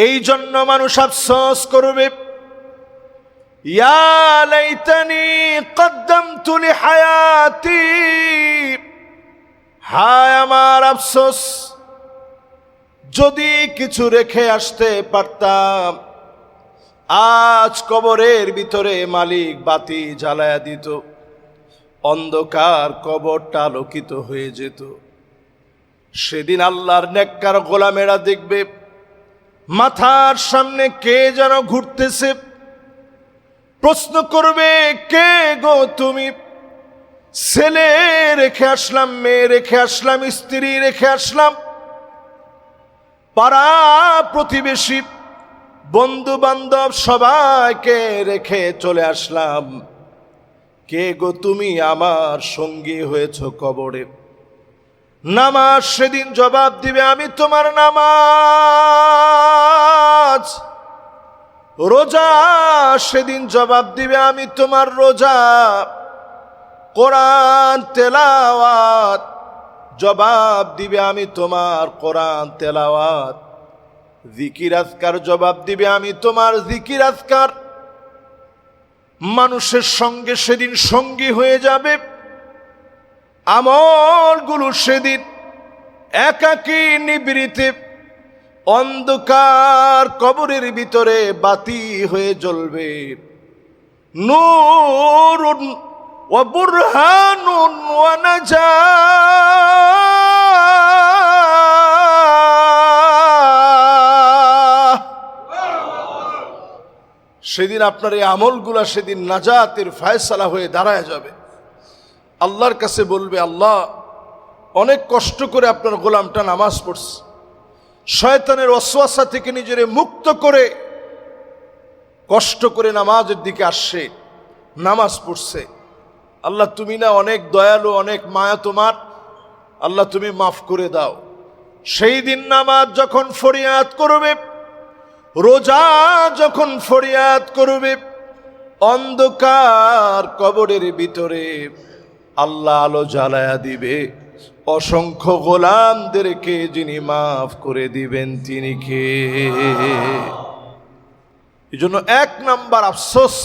এই জন্য মানুষ আফসোস করবে, ইয়া লাইতানি কদ্দামতু লিহায়াতি, হায় আমার আফসোস, যদি কিছু রেখে আসতে পারতাম। আজ কবরের ভিতরে মালিক বাতি জ্বালায়া দিত, অন্ধকার কবরটা আলোকিত হয়ে যেত। সেদিন আল্লাহর নেককার গোলামেরা দেখবে মাথার সামনে কে যেন ঘুরতেছে, প্রশ্ন করবে, কে গো তুমি? ছেলে রেখে আসলাম, মেয়ে রেখে আসলাম, স্ত্রী রেখে আসলাম, পাড়া প্রতিবেশী বন্ধু বান্ধব সবাইকে রেখে চলে আসলাম, কে গো তুমি আমার সঙ্গী হয়েছ কবরে? নামাজ সেদিন জবাব দিবে, আমি তোমার নামাজ। রোজা সেদিন জবাব দিবে, আমি তোমার রোজা। কোরআন তেলাওয়াত জবাব দিবে, আমি তোমার কোরআন তেলাওয়াত। জিকির আজকার জবাব দিবে, আমি তোমার জিকির আজকার। মানুষের সঙ্গে সেদিন সঙ্গী হয়ে যাবে, আমলগুলো সেদিন একাকী নিবৃতে অন্ধকার কবরের ভিতরে বাতি হয়ে জ্বলবে। নূরুন ওয়া বুরহানুন ওয়া নাজাহ। সেদিন আপনার এই আমলগুলা সেদিন নাজাতের ফয়সালা হয়ে দাঁড়ায় যাবে। আল্লাহর কাছে বলবে, আল্লাহ অনেক কষ্ট করে আপনার গোলামটা নামাজ পড়ছে, শয়তানের ওয়াসওয়াসা থেকে নিজেরে মুক্ত করে কষ্ট করে নামাজের দিকে আসছে, নামাজ পড়ছে। আল্লাহ তুমি না অনেক দয়ালু, অনেক মায়া তোমার, আল্লাহ তুমি মাফ করে দাও। সেই দিন নামাজ যখন ফরিয়াদ করবে, রোজা যখন ফরিয়াদ করবে, অন্ধকার কবরের ভিতরে আল্লাহ আলো জ্বালায়া দিবে। অসংখ্য গোলামদেরকে যিনি মাফ করে দিবেন তিনি কে? এই জন্য 1 নাম্বার আফসোস,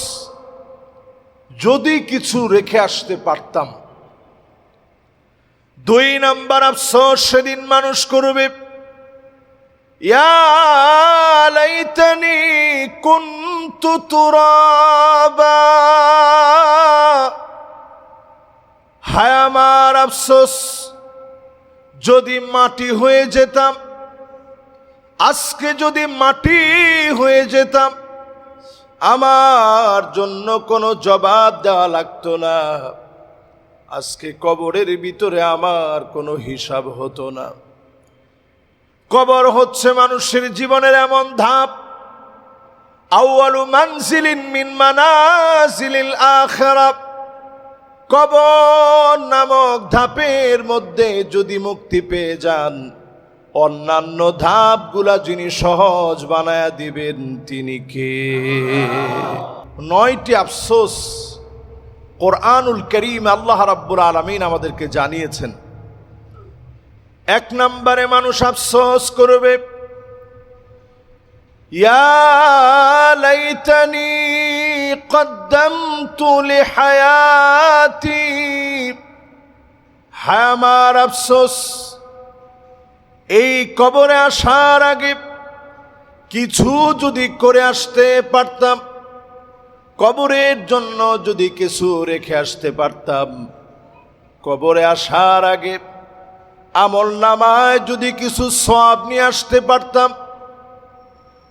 যদি কিছু রেখে আসতে পারতাম। 2 নাম্বার আফসোস সেদিন মানুষ করবে, ইয়া লাইতানি কুনতু তুরাবা, হায় আমার আফসোস, যদি মাটি হয়ে যেতাম। আজকে যদি মাটি হয়ে যেতাম, আমার জন্য কোনো জবাব দেওয়া লাগতো না। আজকে কবরের ভিতরে আমার কোনো হিসাব হতো না। কবর হচ্ছে মানুষের জীবনের এমন ধাপ, আউয়ালু মানজিলিন মিন মানাজিলিল আখিরাহ। কবর নামক ধাপের মধ্যে যদি মুক্তি পেয়ে যান, অন্যান্য ধাপগুলা যিনি সহজ বানায়া দিবেন তিনি কে? 9টি আফসোস কোরআনুল কারীম আল্লাহ রাব্বুল আলামিন আমাদেরকে জানিয়েছেন। 1 নম্বরে মানুষ আফসোস করবে, ইয়া লাইতানি কদ্দামতু লিহায়াতি, হায় আমার আফসোস, এই কবরে আসার আগে কিছু যদি করে আসতে পারতাম, কবরের জন্য যদি কিছু রেখে আসতে পারতাম, কবরে আসার আগে আমল নামায় যদি কিছু সওয়াব নিয়ে আসতে পারতাম।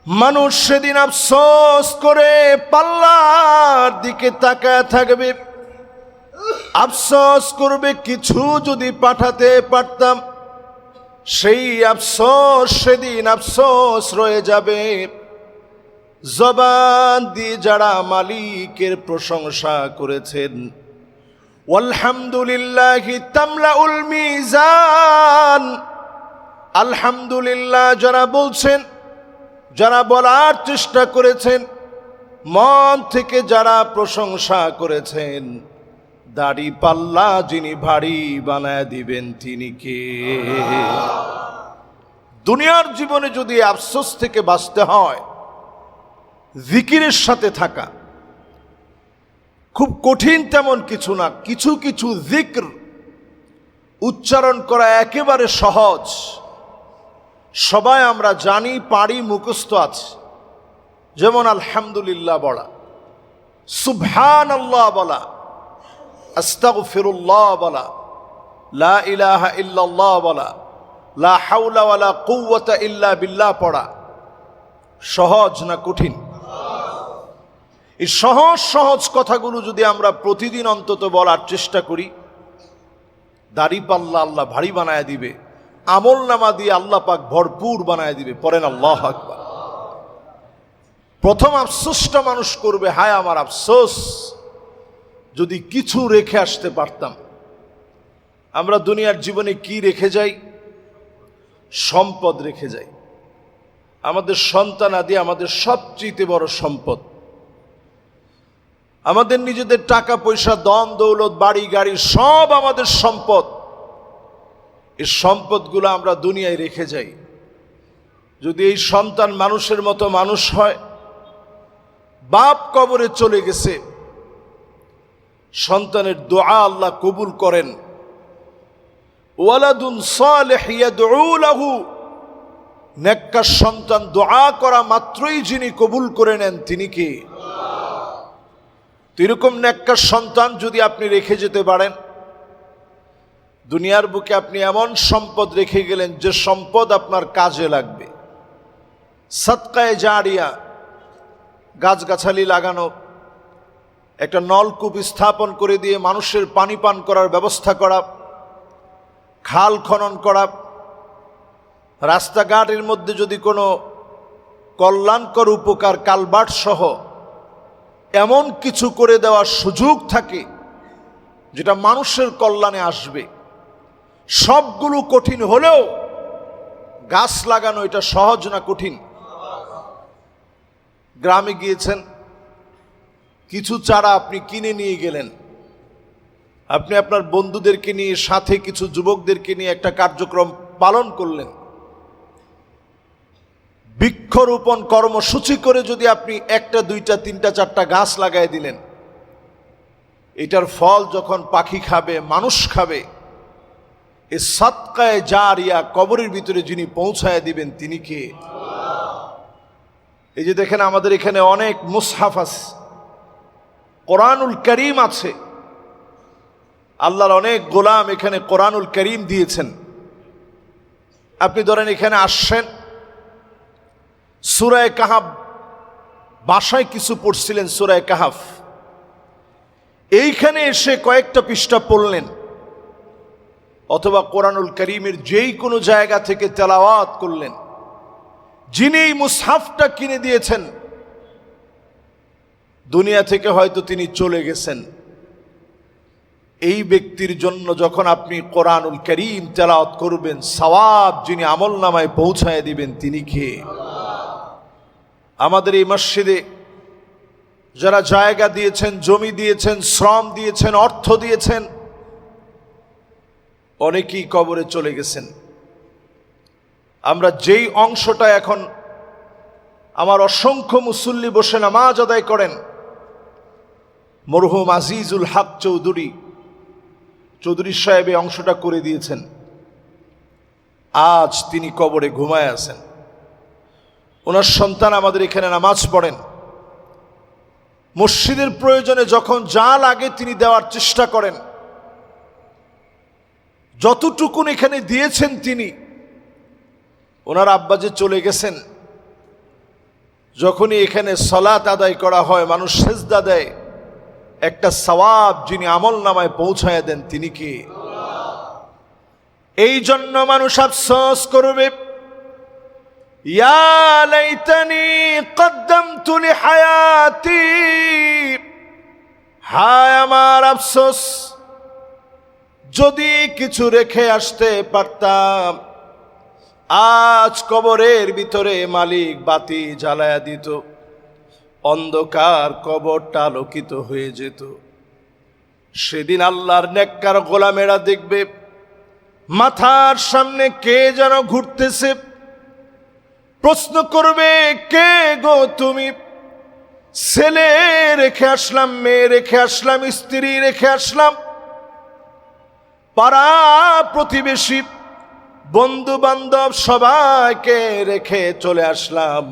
মানুষ সেদিন আফসোস করে পাল্লার দিকে তাকায় থাকবে, আফসোস করবে কিছু যদি পাঠাতে পারতাম। সেই আফসোস সেদিন আফসোস রয়ে যাবে। জবান দিয়ে যারা মালিকের প্রশংসা করেছেন, আলহামদুলিল্লাহি তামলাউল মিজান, আলহামদুলিল্লাহ যারা বলছেন, যারা বলার চেষ্টা করেছেন, মন থেকে যারা প্রশংসা করেছেন, দাড়ি পাল্লা যিনি ভারী বানায় দিবেন তিনি কে? দুনিয়ার জীবনে যদি আফসোস থেকে বাঁচতে হয়, জিকিরের সাথে থাকা খুব কঠিন তেমন কিছু না। কিছু কিছু জিক্র উচ্চারণ করা একেবারে সহজ, সবাই আমরা জানি, পারি, মুখস্থ আছে। যেমন আলহামদুলিল্লাহ বলা, সুবহানাল্লাহ বলা, আস্তাগফিরুল্লাহ বলা, লা ইলাহা ইল্লাল্লাহ বলা, লা হাওলা ওয়ালা কুওয়াতা ইল্লা বিল্লাহ পড়া সহজ না কঠিন? এই সহজ সহজ কথাগুলো যদি আমরা প্রতিদিন অন্তত বলার চেষ্টা করি, দাড়িপাল্লা আল্লাহ ভারী বানায় দিবে, আমল নামা দিয়ে আল্লাহ পাক ভরপুর বানায় দিবে। পড়েন আল্লাহু আকবার। প্রথম আফসোসটা মানুষ করবে, হায় আমার আফসোস, যদি কিছু রেখে আসতে পারতাম। আমরা দুনিয়ার জীবনে কি রেখে যাই? সম্পদ রেখে যাই। আমাদের সন্তানাদি আমাদের সবচেয়ে বড় সম্পদ। আমাদের নিজেদের টাকা পয়সা, ধন দৌলত, বাড়ি গাড়ি সব আমাদের সম্পদ। এই সম্পদগুলো আমরা দুনিয়ায় রেখে যাই। যদি এই সন্তান মানুষের মতো মানুষ হয়, বাপ কবরে চলে গেছে, সন্তানের দোয়া আল্লাহ কবুল করেন। ওয়ালাদুন সালিহ ইয়াদউ লাহু, নেককার সন্তান দোয়া করা মাত্রই যিনি কবুল করে নেন তিনি কে? এরকম নেককার সন্তান যদি আপনি রেখে যেতে পারেন, দুনিয়ার বুকে আপনি এমন সম্পদ রেখে গেলেন যে সম্পদ আপনার কাজে লাগবে। সাদকায়ে জারিয়া, গাছগাছালি লাগানো, একটা নলকূপ স্থাপন করে দিয়ে মানুষের পানি পান করার ব্যবস্থা করা, খাল খনন করা, রাস্তাঘাটের মধ্যে যদি কোনো কল্যাণকর উপকার, কালভার্ট সহ এমন কিছু করে দেওয়ার সুযোগ থাকে যেটা মানুষের কল্যাণে আসবে। সবগুলো কঠিন হলেও গাছ লাগানো এটা সহজ না কঠিন? গ্রামে গিয়েছেন, কিছু চারা আপনি কিনে নিয়ে গেলেন, আপনি আপনার বন্ধুদেরকে নিয়ে, সাথে কিছু যুবকদেরকে নিয়ে একটা কার্যক্রম পালন করলেন। বৃক্ষরোপণ কর্মসূচি করে যদি আপনি একটা, দুইটা, তিনটা, চারটা গাছ লাগাই দিলেন, এটার ফল যখন পাখি খাবে, মানুষ খাবে, এই সাদকায়ে জারিয়া কবরের ভিতরে যিনি পৌঁছায় দিবেন তিনি কে? এই যে দেখেন আমাদের এখানে অনেক মুসহাফ আছে, কোরআনুল কারীম আছে, আল্লাহর অনেক গোলাম এখানে কোরআনুল কারীম দিয়েছেন। আপনি ধরেন এখানে আসছেন, সূরা কাহাফ বাসায় কিছু পড়ছিলেন, সূরা কাহাফ, এইখানে এসে কয়েকটা পৃষ্ঠা পড়লেন, অথবা কোরআনুল কারীমের যেই কোনো জায়গা থেকে তেলাওয়াত করলেন, যিনি এই মুসহাফটা কিনে দিয়েছেন দুনিয়া থেকে হয়তো তিনি চলে গেছেন, এই ব্যক্তির জন্য যখন আপনি কোরআনুল কারীম তেলাওয়াত করবেন, সওয়াব যিনি আমল নামায় পৌঁছায় দিবেন তিনি কে? আমাদের এই মসজিদে যারা জায়গা দিয়েছেন, জমি দিয়েছেন, শ্রম দিয়েছেন, অর্থ দিয়েছেন, অনেকেই কবরে চলে গেছেন। আমরা যেই অংশটা এখন আমার অসংখ্য মুসল্লি বসে নামাজ আদায় করেন, মরহুম আজিজুল হক চৌধুরী সাহেব এই অংশটা করে দিয়েছেন। আজ তিনি কবরে ঘুমায় আছেন। ওনার সন্তান আমাদের এখানে নামাজ পড়েন। মসজিদের প্রয়োজনে যখন যা লাগে তিনি দেওয়ার চেষ্টা করেন। যতটুকুন এখানে দিয়েছেন তিনি, ওনার আব্বা যে চলে গেছেন, যখনই এখানে সালাত আদায় করা হয়, মানুষ সেজদা দেয়, একটা সওয়াব যিনি আমল নামায় পৌঁছায় দেন তিনি কে? এই জন্য মানুষ আফসোস করবে, ইয়া লাইতানি কদ্দামতু লিহায়াতি, হায় আমার আফসোস, যদি কিছু রেখে আসতে পারতাম, আজ কবরের ভিতরে মালিক বাতি জ্বালায়া দিত, অন্ধকার কবরটা আলোকিত হয়ে যেত। সেদিন আল্লাহর নেককার গোলামেরা দেখবে মাথার সামনে কে যেন ঘুরতেছে, প্রশ্ন করবে, কে গো তুমি? ছেলে রেখে আসলাম, মেয়ে রেখে আসলাম, স্ত্রী রেখে আসলাম, পাড়া প্রতিবেশী বন্ধু বান্ধব সবাইকে রেখে চলে আসলাম।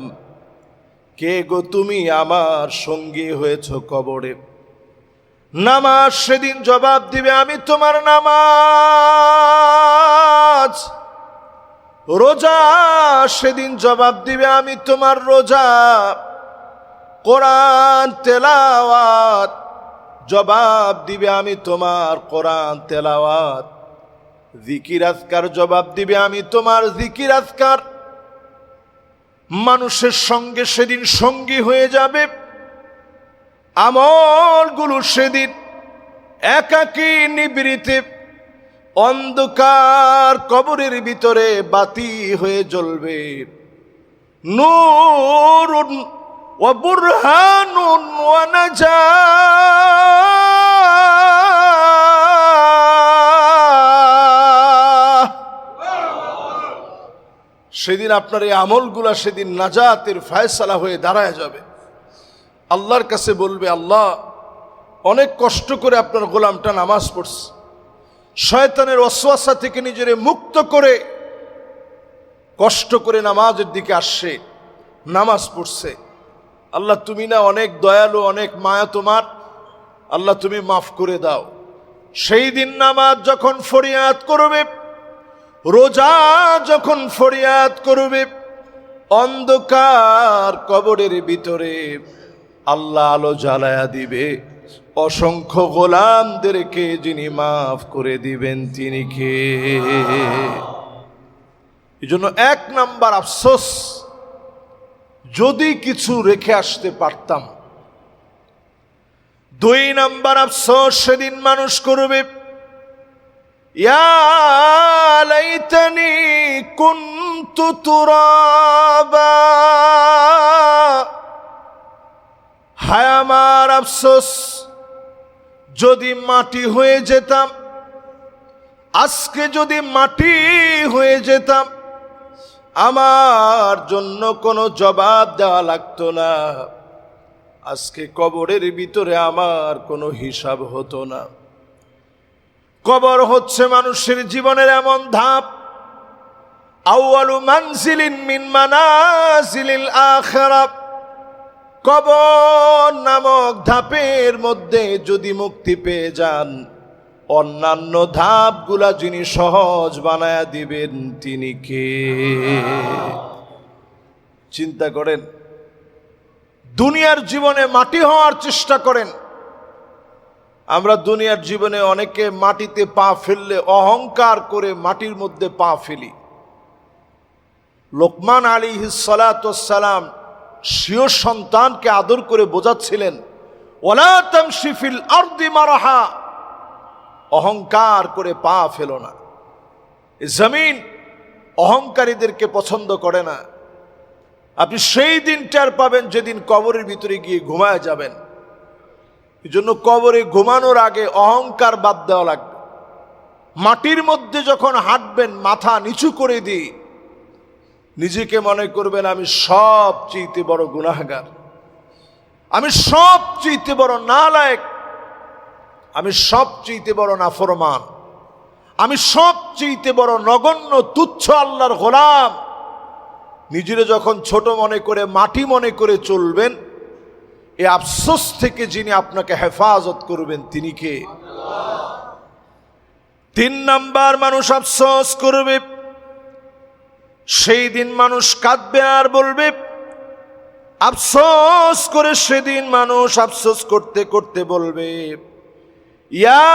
কে গো তুমি আমার সঙ্গী হয়েছ কবরে? নামাজ সেদিন জবাব দিবে, আমি তোমার নামাজ। রোজা সেদিন জবাব দিবে, আমি তোমার রোজা। কোরআন তেলাওয়াত জবাব দিবে, আমি তোমার কোরআন তেলাওয়াত। জিকির আজকার জবাব দিবে, আমি তোমার জিকির আজকার। মানুষের সঙ্গে সেদিন সঙ্গী হয়ে যাবে, আমলগুলো সেদিন একাকী নিবৃতে অন্ধকার কবরের ভিতরে বাতি হয়ে জ্বলবে। নূরুন ওয়া বুরহানুন ওয়া নাজাহ। সেদিন আপনার এই আমলগুলা সেদিন নাজাতের ফয়সালা হয়ে দাঁড়ায় যাবে। আল্লাহর কাছে বলবে, আল্লাহ অনেক কষ্ট করে আপনার গোলামটা নামাজ পড়ছে, শয়তানের ওয়াসওয়াসা থেকে নিজেরে মুক্ত করে কষ্ট করে নামাজের দিকে আসছে, নামাজ পড়ছে। আল্লাহ তুমি না অনেক দয়ালু, অনেক মায়া তোমার, আল্লাহ তুমি মাফ করে দাও। সেই দিন নামাজ যখন ফরিয়াদ করবে, রোজা যখন ফরিয়াদ করবে, অন্ধকার কবরের ভিতরে আল্লাহ আলো জ্বালায়া দিবে। অসংখ্য গোলামদেরকে যিনি মাফ করে দিবেন তিনি কে? এই জন্য 1 নাম্বার আফসোস, যদি কিছু রেখে আসতে পারতাম। 2 নাম্বার আফসোস সেদিন মানুষ করবে, ইয়া লাইতানি কুনতু তুরাবা। হায় আমার আফসোস, যদি মাটি হয়ে যেতাম, আজকে যদি মাটি হয়ে যেতাম, আমার জন্য কোনো জবাব দেওয়া লাগতো না, আজকে কবরের ভিতরে আমার কোনো হিসাব হতো না। কবর হচ্ছে মানুষের জীবনের এমন ধাপ, আউয়ালু মানজিলিন মিন মানাজিলিল আখিরাহ। কবর নামক ধাপের মধ্যে যদি মুক্তি পেয়ে যান, অন্যান্য ধাপগুলা যিনি সহজ বানায়া দিবেন তিনি কে? চিন্তা করেন, দুনিয়ার জীবনে মাটি হওয়ার চেষ্টা করেন। আমরা দুনিয়ার জীবনে অনেকে মাটিতে পা ফেললে অহংকার করে মাটির মধ্যে পা ফেলি। লোকমান আলাইহিস সালাতু ওয়াস সালাম স্বীয় সন্তানকে আদর করে বোঝাচ্ছিলেন, ওয়ালা তামশি ফিল আরদি মারহা, অহংকার করে পা ফেলো না। জমিন অহংকারীদেরকে পছন্দ করে না। আপনি সেই দিন টের পাবেন যেদিন কবরের ভিতরে গিয়ে ঘুমায় যাবেন। এই জন্য কবরে ঘুমানোর আগে অহংকার বাদ দেওয়া লাগবে। মাটির মধ্যে যখন হাঁটবেন, মাথা নিচু করে দিয়ে নিজেকে মনে করবেন, আমি সবচেয়ে বড় গুনাহগার, আমি সবচেয়ে বড় নালায়েক, আমি সবচেয়ে বড় নাফরমান, আমি সবচেয়ে বড় নগণ্য তুচ্ছ আল্লাহর গোলাম। নিজেরে যখন ছোট মনে করে, মাটি মনে করে চলবেন, এই আফসোস থেকে যিনি আপনাকে হেফাজত করবেন তিনি কে? 3 নাম্বার মানুষ আফসোস করবে। সেই দিন মানুষ কাঁদবে আর বলবে, আফসোস করে সেদিন মানুষ আফসোস করতে করতে বলবে, ইয়া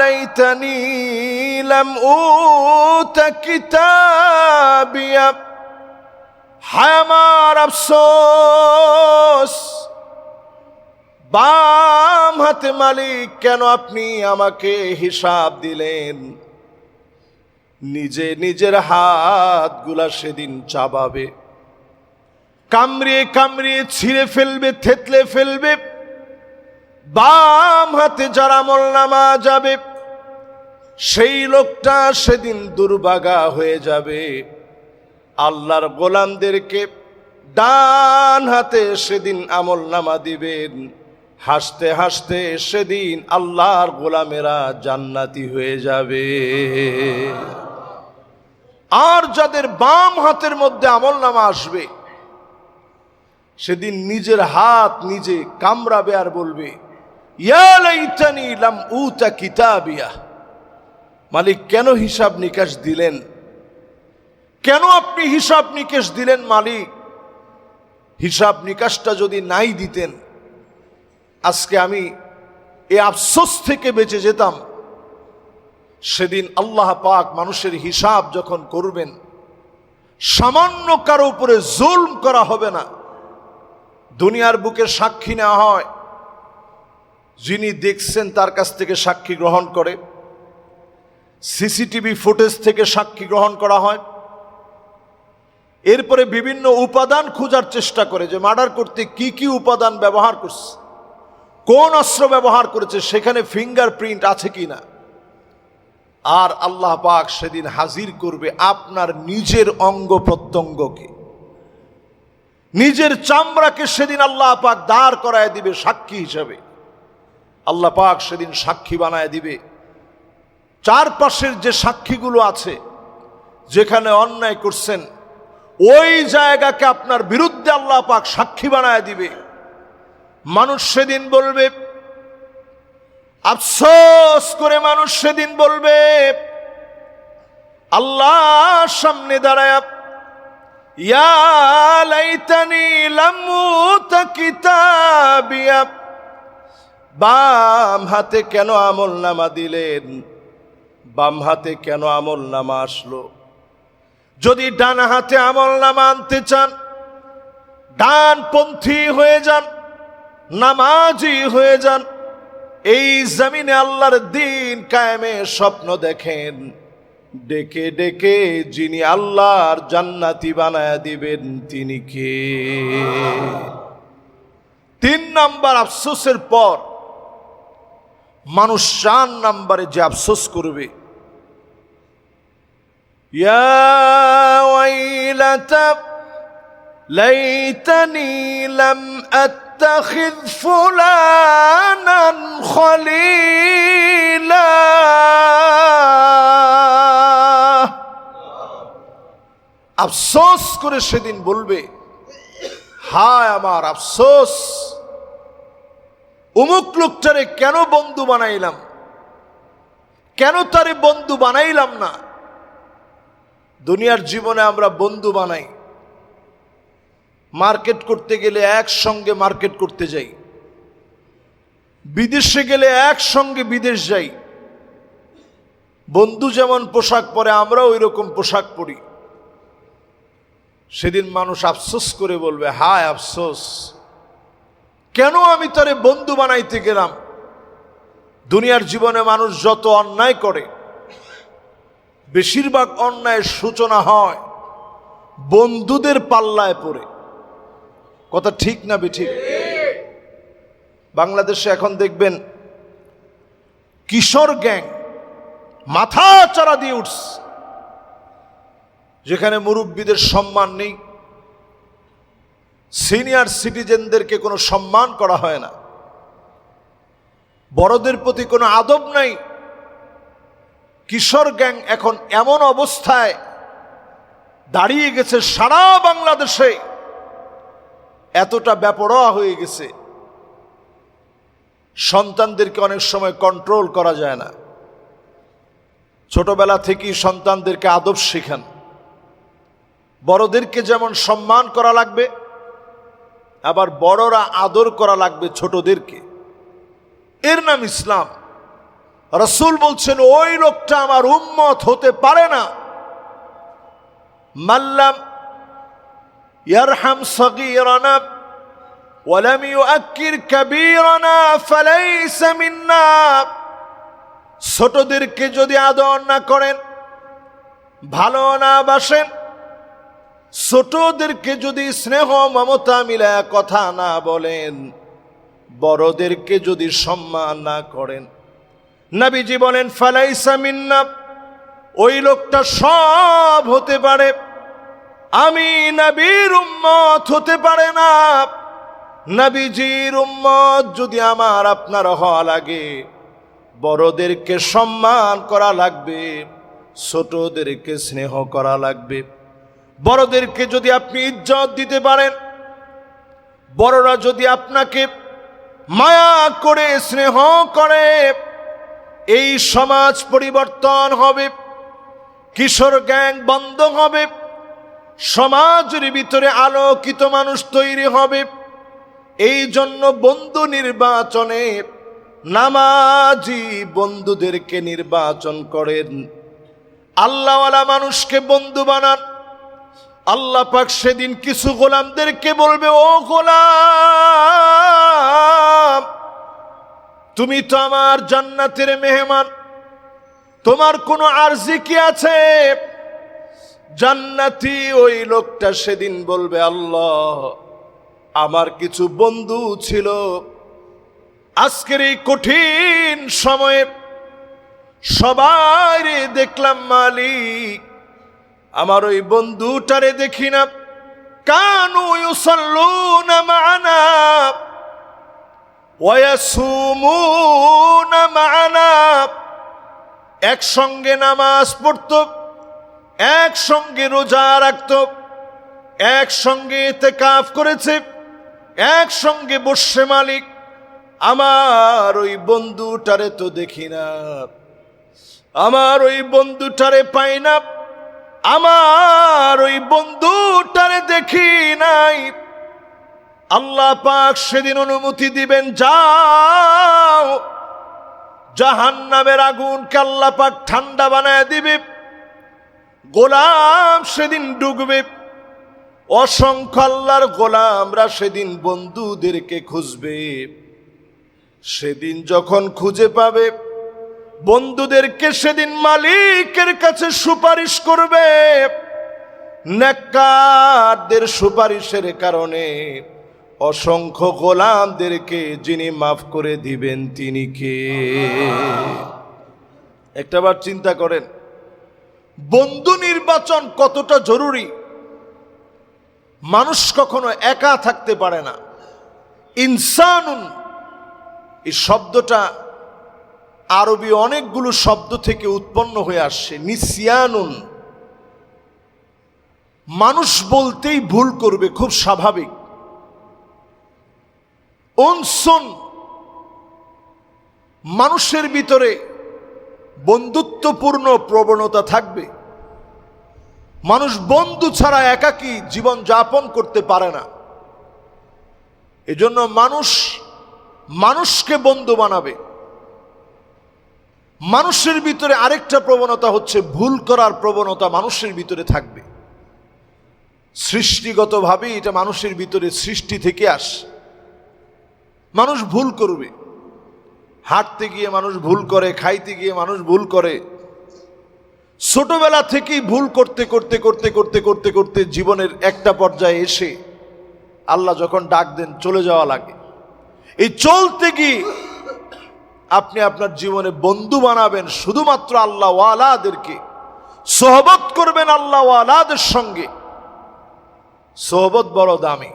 লাইতানি লাম উতা কিতাবিয়া। হায় আমার আফসোস, বাম হাতে মালিক, কেন আপনি আমাকে হিসাব দিলেন? নিজে নিজের হাতগুলা সেদিন চাবাবে, কামড়িয়ে কামড়িয়ে ছিঁড়ে ফেলবে, থেতলে ফেলবে। বাম হাতে যার আমলনামা যাবে, সেই লোকটা সেদিন দুর্ভাগা হয়ে যাবে। আল্লাহর গোলামদেরকে ডান হাতে সেদিন আমল নামা দিবেন। হাসতে হাসতে সেদিন আল্লাহর গোলামেরা জান্নাতি হয়ে যাবে। আর যাদের বাম হাতের মধ্যে আমল নামা আসবে, সেদিন নিজের হাত নিজে কামড়াবে আর বলবে, ইয়া লাইতানি লাম উতা কিতাবিয়া। মালিক, কেন হিসাব নিকাশ দিলেন? কেন আপনি হিসাব নিকাশ দিলেন মালিক? হিসাব নিকাশটা যদি নাই দিতেন, আজকে আমি এই আফসোস থেকে বেঁচে যেতাম। সেদিন আল্লাহ পাক মানুষের হিসাব যখন করবেন, সামান্য কারো উপরে জুলম করা হবে না। দুনিয়ার বুকে সাক্ষী নেওয়া হয়, যিনি দেখছেন তার কাছ থেকে সাক্ষী গ্রহণ করে, সিসিটিভি ফুটেজ থেকে সাক্ষী গ্রহণ করা হয়। এরপরে বিভিন্ন উপাদান খোঁজার চেষ্টা করে যে মার্ডার করতে কি কি উপাদান ব্যবহার করছে, কোন অস্ত্র ব্যবহার করেছে, সেখানে ফিঙ্গারপ্রিন্ট আছে কিনা। আর আল্লাহ পাক সেদিন হাজির করবে আপনার নিজের অঙ্গ প্রত্যঙ্গকে, নিজের চামড়াকে সেদিন আল্লাহ পাক দাঁড় করায় দিবে সাক্ষী হিসাবে। আল্লাহ পাক সেদিন সাক্ষী বানায় দিবে। চারপাশের যে সাক্ষীগুলো আছে, যেখানে অন্যায় করছেন, ওই জায়গাকে আপনার বিরুদ্ধে আল্লাহ পাক সাক্ষী বানায় দিবে। মানুষ সেদিন বলবে, আফসোস করে মানুষ সেদিন বলবে আল্লাহর সামনে দাঁড়ায়, ইয়া লাইতানি লাম উতা কিতাবিয়া। বাম হাতে কেন আমল নামা দিলেন? বাম হাতে কেন আমল নামা আসলো? যদি ডান হাতে আমল নামা আনতে চান, ডানপন্থী হয়ে যান, নামাজি হয়ে যান, এই জমিনে আল্লাহর দ্বীন কায়েমের স্বপ্ন দেখেন, ডেকে ডেকে যিনি আল্লাহর জান্নাতি বানায়া দিবেন তিনি কে? 3 নাম্বার আফসোসের পর মানুষ 4 নাম্বারে যে আফসোস করবে, ইয়া ওয়াইলাতা লাইতানি লাম আত্তাখিয ফুলানান খলিলা। আফসোস করে সেদিন বলবে, হায় আমার আফসোস, অমুক লোকটারে কেন বন্ধু বানাইলাম, কেন তারে বন্ধু বানাইলাম না। দুনিয়ার জীবনে আমরা বন্ধু বানাই, মার্কেট করতে গেলে একসঙ্গে মার্কেট করতে যাই, বিদেশে গেলে একসঙ্গে বিদেশ যাই। বন্ধু যেমন পোশাক পরে, আমরা ওই রকম পোশাক পরি। সেদিন মানুষ আফসোস করে বলবে, হায় আফসোস, কেন আমি তারে বন্ধু বানাইতে গেলাম। দুনিয়ার জীবনে মানুষ যত অন্যায় করে, বেশিরভাগ অন্যায়ের সূচনা হয় বন্ধুদের পাল্লায় পড়ে। কথা ঠিক না বেঠিক? বাংলাদেশে এখন দেখবেন কিশোর গ্যাং মাথা চাড়া দিয়ে উঠছে, যেখানে মুরব্বীদের সম্মান নেই, সিনিয়র সিটিজেনদেরকে কোনো সম্মান করা হয় না, বড়দের প্রতি কোনো আদব নাই। কিশোর গ্যাং এখন এমন অবস্থায় দাঁড়িয়ে গেছে, সারা বাংলাদেশে এতটা বেপরোয়া হয়ে গেছে, সন্তানদেরকে অনেক সময় কন্ট্রোল করা যায় না। ছোটবেলা থেকেই সন্তানদেরকে আদব শেখান, বড়দেরকে যেমন সম্মান করা লাগবে, আবার বড়রা আদর করা লাগবে ছোটদেরকে। এর নাম ইসলাম। রাসূল বলছেন, ওই লোকটা আমার উম্মত হতে পারে না, মাল্লাম ইয়ারহাম সগীরানা ওয়ালাম ইউআক্কির কাবীরানা ফালাইসা মিন্না। ছোটদেরকে যদি আদর না করেন, ভালো না বাসেন, ছোটদেরকে যদি স্নেহ মমতা মিলায়া কথা না বলেন, বড়দেরকে যদি সম্মান না করেন, নবীজি বলেন ফালাইসা মিন্না, ওই লোকটা সব হতে পারে আমি নবীর উম্মত হতে পারে না। নবীজির উম্মত যদি আমার আপনার হওয়া লাগে, বড়দেরকে সম্মান করা লাগবে, ছোটদেরকে স্নেহ করা লাগবে। বড়দেরকে যদি আপনি ইজ্জত দিতে পারেন, বড়রা যদি আপনাকে মায়া করে স্নেহ করে, এই সমাজ পরিবর্তন হবে, কিশোর গ্যাং বন্ধ হবে, সমাজের ভিতরে আলোকিত মানুষ তৈরি হবে। এই জন্য বন্ধু নির্বাচনে নামাজি বন্ধুদেরকে নির্বাচন করেন, আল্লাহওয়ালা মানুষকে বন্ধু বানান। আল্লাহ পাক সেদিন কিছু গোলামদেরকে বলবে, ও গোলাম, তুমি তো আমার জান্নাতের মেহমান, তোমার কোনো আরজি কি আছে? জান্নাতি ওই লোকটা সেদিন বলবে, আল্লাহ, আমার কিছু বন্ধু ছিল, আজকের এই কঠিন সময়ে সবাই দেখলাম মালিক, আমার ওই বন্ধুটারে দেখি না। কানু ইউসাল্লুনা মা'ানা ওয়া ইয়াসুমুনা মা'ানা, একসঙ্গে নামাজ পড়তো, একসঙ্গে রোজা রাখতো, একসঙ্গে ইতিকাফ করেছে, একসঙ্গে বসে মালিক, আমার ওই বন্ধুটারে তো দেখি না, আমার ওই বন্ধুটারে পাই না, আমার ওই বন্ধুটারে দেখি নাই। আল্লাহ পাক সেদিন অনুমতি দিবেন, যাও, জাহান্নামের আগুনকে আল্লাহ পাক ঠান্ডা বানায় দিবে, গোলাম সেদিন ডুববে। অসংখ্য আল্লাহর গোলামরা সেদিন বন্ধুদেরকে খুঁজবে। সেদিন যখন খুঁজে পাবে বন্ধুদেরকে, সেদিন মালিকের কাছে সুপারিশ করবে। নেককারদের সুপারিশের কারণে অসংখ্য গোলামদেরকে যিনি মাফ করে দিবেন তিনি কে? একটাবার চিন্তা করেন, বন্ধু নির্বাচন কতটা জরুরি। মানুষ কখনো একা থাকতে পারে না। ইনসানুন, এই শব্দটা আরবি অনেকগুলো শব্দ থেকে উৎপন্ন হয়ে আসছে। নিসিয়ানুন, মানুষ বলতেই ভুল করবে, খুব স্বাভাবিক। উনসুন, মানুষের ভিতরে বন্ধুত্বপূর্ণ প্রবণতা থাকবে। মানুষ বন্ধু ছাড়া একাকী জীবন যাপন করতে পারে না। এজন্য মানুষ মানুষকে বন্ধু বানাবে। মানুষের ভিতরে আরেকটা প্রবণতা হচ্ছে ভুল করার প্রবণতা মানুষের ভিতরে থাকবে। সৃষ্টিগতভাবে এটা মানুষের ভিতরে সৃষ্টি থেকে আসে। মানুষ ভুল করবে, হাঁটতে গিয়ে মানুষ ভুল করে, খাইতে গিয়ে মানুষ ভুল করে। ছোটবেলা থেকেই ভুল করতে করতে করতে করতে করতে করতে জীবনের একটা পর্যায়ে এসে আল্লাহ যখন ডাক দেন চলে যাওয়া লাগে। এই চলতে গিয়ে আপনি আপনার জীবনে বন্ধু বানাবেন শুধুমাত্র আল্লাহ ওয়ালাদেরকে, সোহবত করবেন আল্লাহ ওয়ালাদের সঙ্গে। সোহবত বড় দামি,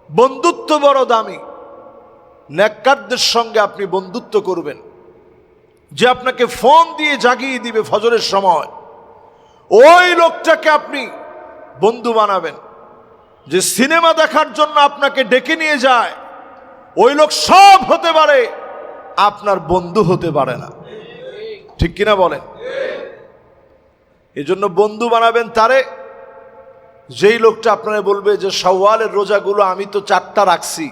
বন্ধুত্ব বড় দামি। নেককারদের সঙ্গে আপনি বন্ধুত্ব করবেন, যে আপনাকে ফোন দিয়ে জাগিয়ে দিবে ফজরের সময়, ওই লোকটাকে আপনি বন্ধু বানাবেন। যে সিনেমা দেখার জন্য আপনাকে ডেকে নিয়ে যায়, ওই লোক সব হতে পারে, আপনার বন্ধু হতে পারে না। ঠিক কিনা বলেন? এজন্য বন্ধু বানাবেন তারে, যেই লোকটা আপনারা বলবে যে শাওয়ালের রোজাগুলো আমি তো 4টা রাখছি,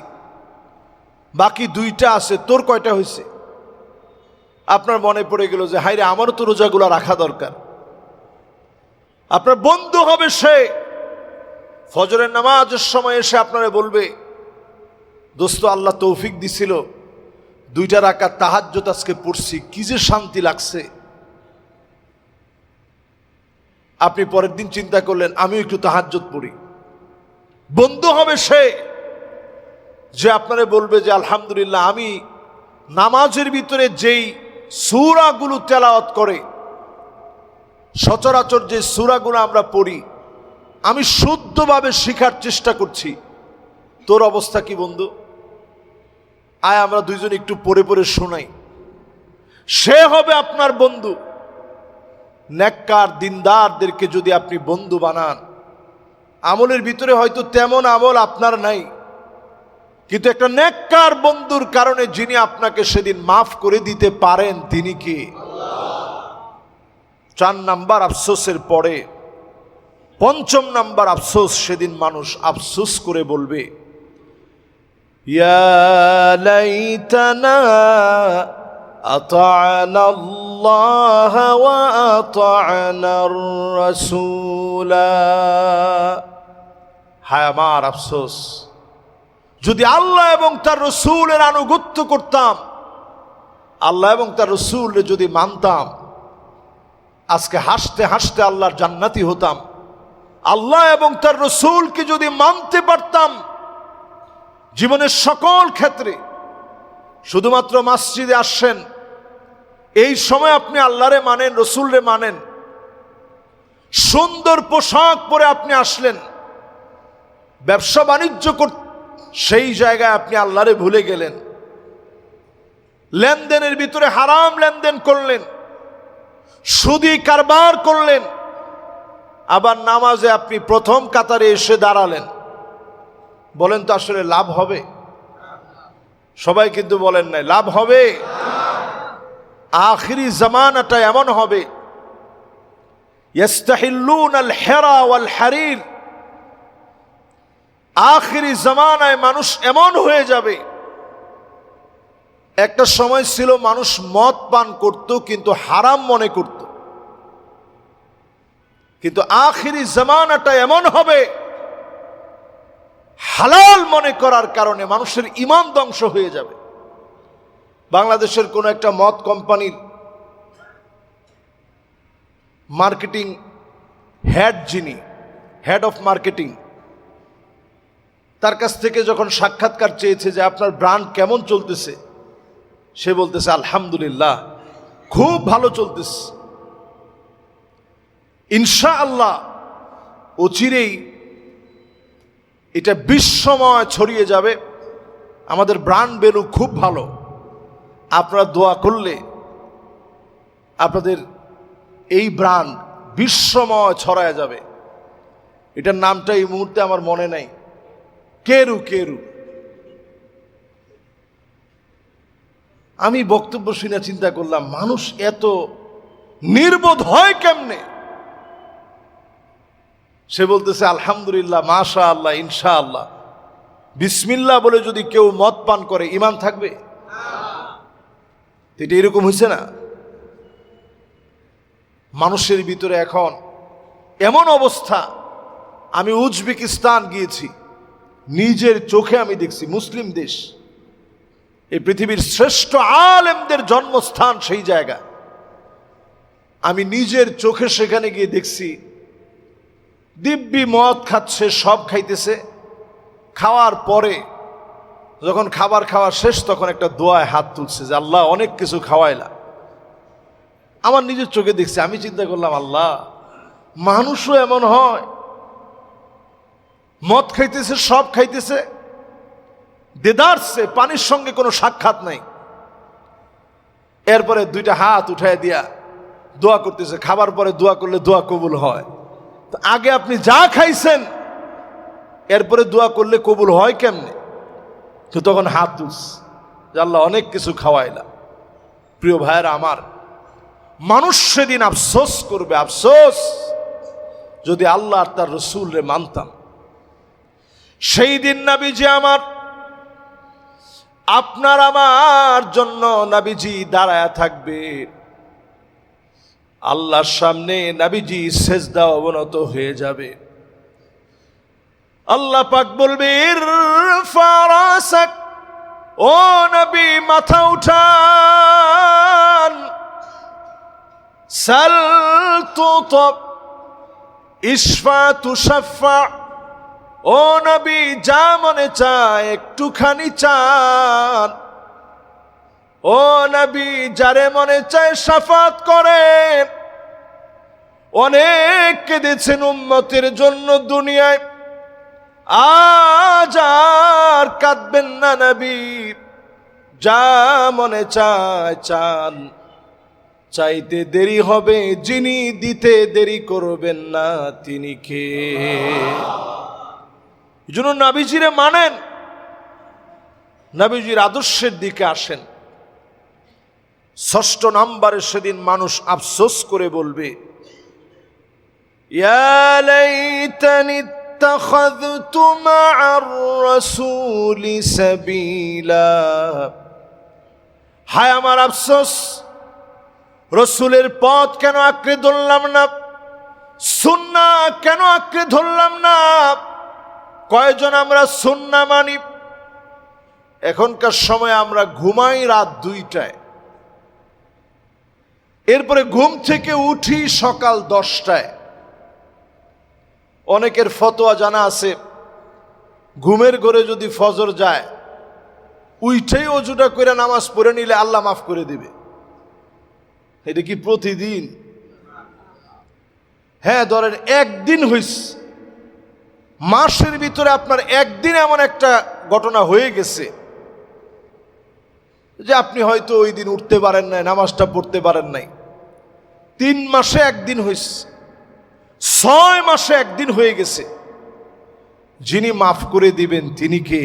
বাকি 2টা আছে, তোর কয়টা হয়েছে? আপনার মনে পড়ে গেল যে হায়রে আমারও তো রোজাগুলো রাখা দরকার। আপনার বন্ধু হবে সে। ফজরের নামাজের সময় এসে আপনারা বলবে, দোস্ত আল্লাহ তৌফিক দিছিল, 2টা রাকাত তাহাজ্জুদ আজকে পড়ছি, কি যে শান্তি লাগছে। আপনি পরের দিন চিন্তা করলেন আমিও একটু তাহাজ্জুদ পড়ি। বন্ধু হবে সে যে আপনারা বলবে যে আলহামদুলিল্লাহ, আমি নামাজের ভিতরে যেই সূরাগুলো তেলাওয়াত করে, সচরাচর যে সূরাগুলো আমরা পড়ি, আমি শুদ্ধভাবে শেখার চেষ্টা করছি, তোর অবস্থা কি বন্ধু? আয় আমরা দুইজন একটু পড়ে পড়ে শোনাই। সে হবে আপনার বন্ধু। নেককার দিনদারদেরকে যদি আপনি বন্ধু বানান, আমলের ভিতরে হয়তো তেমন আমল আপনার নাই, কিন্তু একটা নেককার বন্ধুর কারণে যিনি আপনাকে সেদিন মাফ করে দিতে পারেন তিনি কি? 4 নাম্বার আফসোসের পরে 5ম নাম্বার আফসোস, সেদিন মানুষ আফসোস করে বলবে, ইয়া লাইতানা আতা'না আল্লাহ ওয়া আতা'নার রাসূলা। হায় আমার আফসোস, যদি আল্লাহ এবং তার রসূলের আনুগত্য করতাম, আল্লাহ এবং তার রসূলকে যদি মানতাম, আজকে হাসতে হাসতে আল্লাহর জান্নাতি হতাম। আল্লাহ এবং তার রসূলকে যদি মানতে পারতাম জীবনের সকল ক্ষেত্রে, শুধুমাত্র মসজিদে আসছেন এই সময় আপনি আল্লাহরে মানেন, রসূলরে মানেন, সুন্দর পোশাক পরে আপনি আসলেন, ব্যবসা বাণিজ্য করতে সেই জায়গায় আপনি আল্লাহরে ভুলে গেলেন, লেনদেনের ভিতরে হারাম লেনদেন করলেন, সুদি কারবার করলেন, আবার নামাজে আপনি প্রথম কাতারে এসে দাঁড়ালেন। বলেন তো আসলে লাভ হবে? সবাই কিন্তু বলেন নাই লাভ হবে। আখিরি জামানাটা এমন হবে, ইস্তাহিল্লুনাল হিরা ওয়াল হারির। আখিরি জামানায় মানুষ এমন হয়ে যাবে, একটা সময় ছিল মানুষ মদ পান করত কিন্তু হারাম মনে করত, কিন্তু আখিরি জামানাটা এমন হবে হালাল মনে করার কারণে মানুষের ঈমান ধ্বংস হয়ে যাবে। বাংলাদেশের কোন একটা মদ কোম্পানির মার্কেটিং হেড, যিনি হেড অফ মার্কেটিং, তার কাছ থেকে যখন সাক্ষাৎকার চেয়েছে যে আপনার ব্র্যান্ড কেমন চলতেছে, সে বলতেছে আলহামদুলিল্লাহ খুব ভালো চলতেছে, ইনশাআল্লাহ অচিরেই এটা বিশ্বময় ছড়িয়ে যাবে, আমাদের ব্র্যান্ড ভ্যালু খুব ভালো, আপনারা দোয়া করলে আপনাদের এই ব্র্যান্ড বিশ্বময় ছড়ায় যাবে। এটার নামটা এই মুহূর্তে আমার মনে নাই, কেরু কেরু। আমি বক্তব্য শুনে চিন্তা করলাম, মানুষ এত নির্বোধ হয় কেমনে? সে বলতেছে আলহামদুলিল্লাহ, মাশা আল্লাহ, ইনশাআল্লাহ। বিসমিল্লাহ বলে যদি কেউ মদ পান করে ঈমান থাকবে? এটা এরকম হয়েছে না? মানুষের ভিতরে এখন এমন অবস্থা, আমি উজবেকিস্তান গিয়েছি, নিজের চোখে আমি দেখছি, মুসলিম দেশ, এই পৃথিবীর শ্রেষ্ঠ আলেমদের জন্মস্থান সেই জায়গা, আমি নিজের চোখে সেখানে গিয়ে দেখছি দিব্যি মদ খাচ্ছে, সব খাইতেছে। খাওয়ার পরে যখন খাবার খাওয়া শেষ তখন একটা দোয়ায় হাত তুলছে যে আল্লাহ অনেক কিছু খাওয়াইলা। আমার নিজের চোখে দেখছি, আমি চিন্তা করলাম আল্লাহ মানুষও এমন হয়, মদ খাইতেছে, সব খাইতেছে, দেদারছে, পানির সঙ্গে কোনো সাক্ষাৎ নাই, এরপরে 2টা হাত উঠায় দিয়া দোয়া করতেছে। খাবার পরে দোয়া করলে দোয়া কবুল হয়, তো আগে আপনি যা খাইছেন এরপরে দোয়া করলে কবুল হয় কেমনে? তো তখন হাত তুলছে যে আল্লাহ অনেক কিছু খাওয়াইলা। প্রিয় ভাইয়েরা আমার, মানুষ সেদিন আফসোস করবে, আফসোস যদি আল্লাহ আর তার রসূলরে মানতাম। সেই দিন নবীজি আমার, আপনার আমার জন্য নবীজি দাঁড়ায়া থাকবে, আল্লাহর সামনে নবীজি সেজদা অবনত হয়ে যাবে। আল্লাহ পাক বলবে ইরফা রাসাক, ও নবী মাথা উঠান, সাল তুতব ইশফা তুশাফা, ও নবী যা মনে চায় একটুখানি চান, ও নবী যারে মনে চায় শাফাত করেন, অনেক কেঁদেছেন উম্মতের জন্য দুনিয়ায়, আজ আর কাঁদবেন না নবী, যা মনে চায় চান, চাইতে দেরি হবে, যিনি দিতে দেরি করবেন না তিনি কে? এজন্য নবীজিরে মানেন, নবীজির আদর্শের দিকে আসেন। ৬ষ্ঠ নাম্বারে সেদিন মানুষ আফসোস করে বলবে, ইয়া লাইতানি ইত্তাখাযতু মা'আর রাসূলি সাবিলা। হায় আমার আফসোস, রসুলের পথ কেন আঁকড়ে ধরলাম না, সুন্নাহ কেন আঁকড়ে ধরলাম না। কয়জন আমরা সুন্নাহ মানি? এখনকার সময় আমরা ঘুমাই রাত 2টায়, এরপরে ঘুম থেকে উঠি সকাল 10টায়। অনেকের ফতোয়া জানা আছে, ঘুমের ঘরে যদি ফজর যায়, উঠেই অজুটা করে নামাজ পড়ে নিলে আল্লাহ মাফ করে দিবে। এটা কি প্রতিদিন? হ্যাঁ, ধরেন একদিন হইছে, মাসের ভিতরে আপনার একদিন এমন একটা ঘটনা হয়ে গেছে যে আপনি হয়তো ওই দিন উঠতে পারেন নাই, নামাজটা পড়তে পারেন নাই। 3 মাসে একদিন হয়েছে, 6 মাসে একদিন হয়ে গেছে। যিনি মাফ করে দিবেন তিনি কে?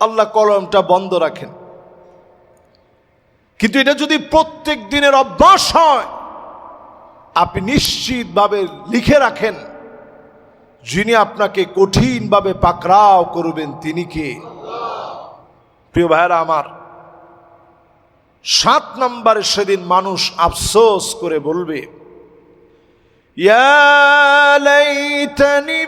আল্লাহ কলমটা বন্ধ রাখেন। কিন্তু এটা যদি প্রত্যেক দিনের অভ্যাস হয়, আপনি নিশ্চিতভাবে লিখে রাখেন, যিনি আপনাকে কঠিনভাবে পাকড়াও করবেন তিনি কে? প্রিয় ভাইরা আমার, 7 নম্বরে সেদিন মানুষ আফসোস করে বলবে, ইয়া লাইতানি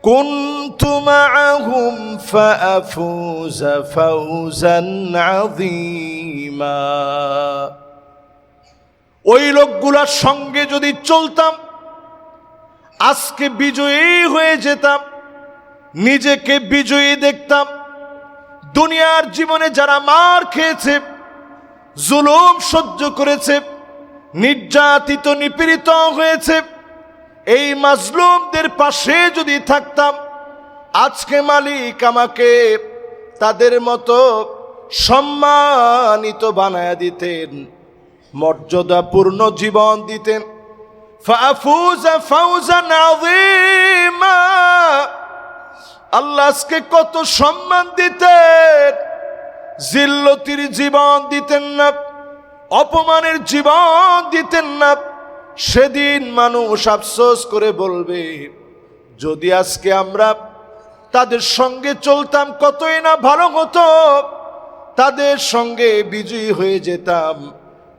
কুনতু মা'আহুম ফাআফুযা ফাওজান আযীমা। ওই লোকগুলোর সঙ্গে যদি চলতাম, আজকে বিজয়ী হয়ে যেতাম, নিজেকে বিজয়ী দেখতাম। দুনিয়ার জীবনে যারা মার খেয়েছে, জুলুম সহ্য করেছে, নির্যাতিত নিপীড়িত হয়েছে, এই মাজলুমদের পাশে যদি থাকতাম, আজকে মালিক আমাকে তাদের মতো সম্মানিত বানায়া দিতেন, মর্যাদাপূর্ণ জীবন দিতেন। ফাফুজা ফাওজান আযীমা। আল্লাহ আজকে কত সম্মান দিতেন, জিল্লতির জীবন দিতেন না, অপমানের জীবন দিতেন না। সেদিন মানুষ আফসোস করে বলবে, যদি আজকে আমরা তাদের সঙ্গে চলতাম কতই না ভালো হতো, তাদের সঙ্গে বিজয়ী হয়ে যেতাম।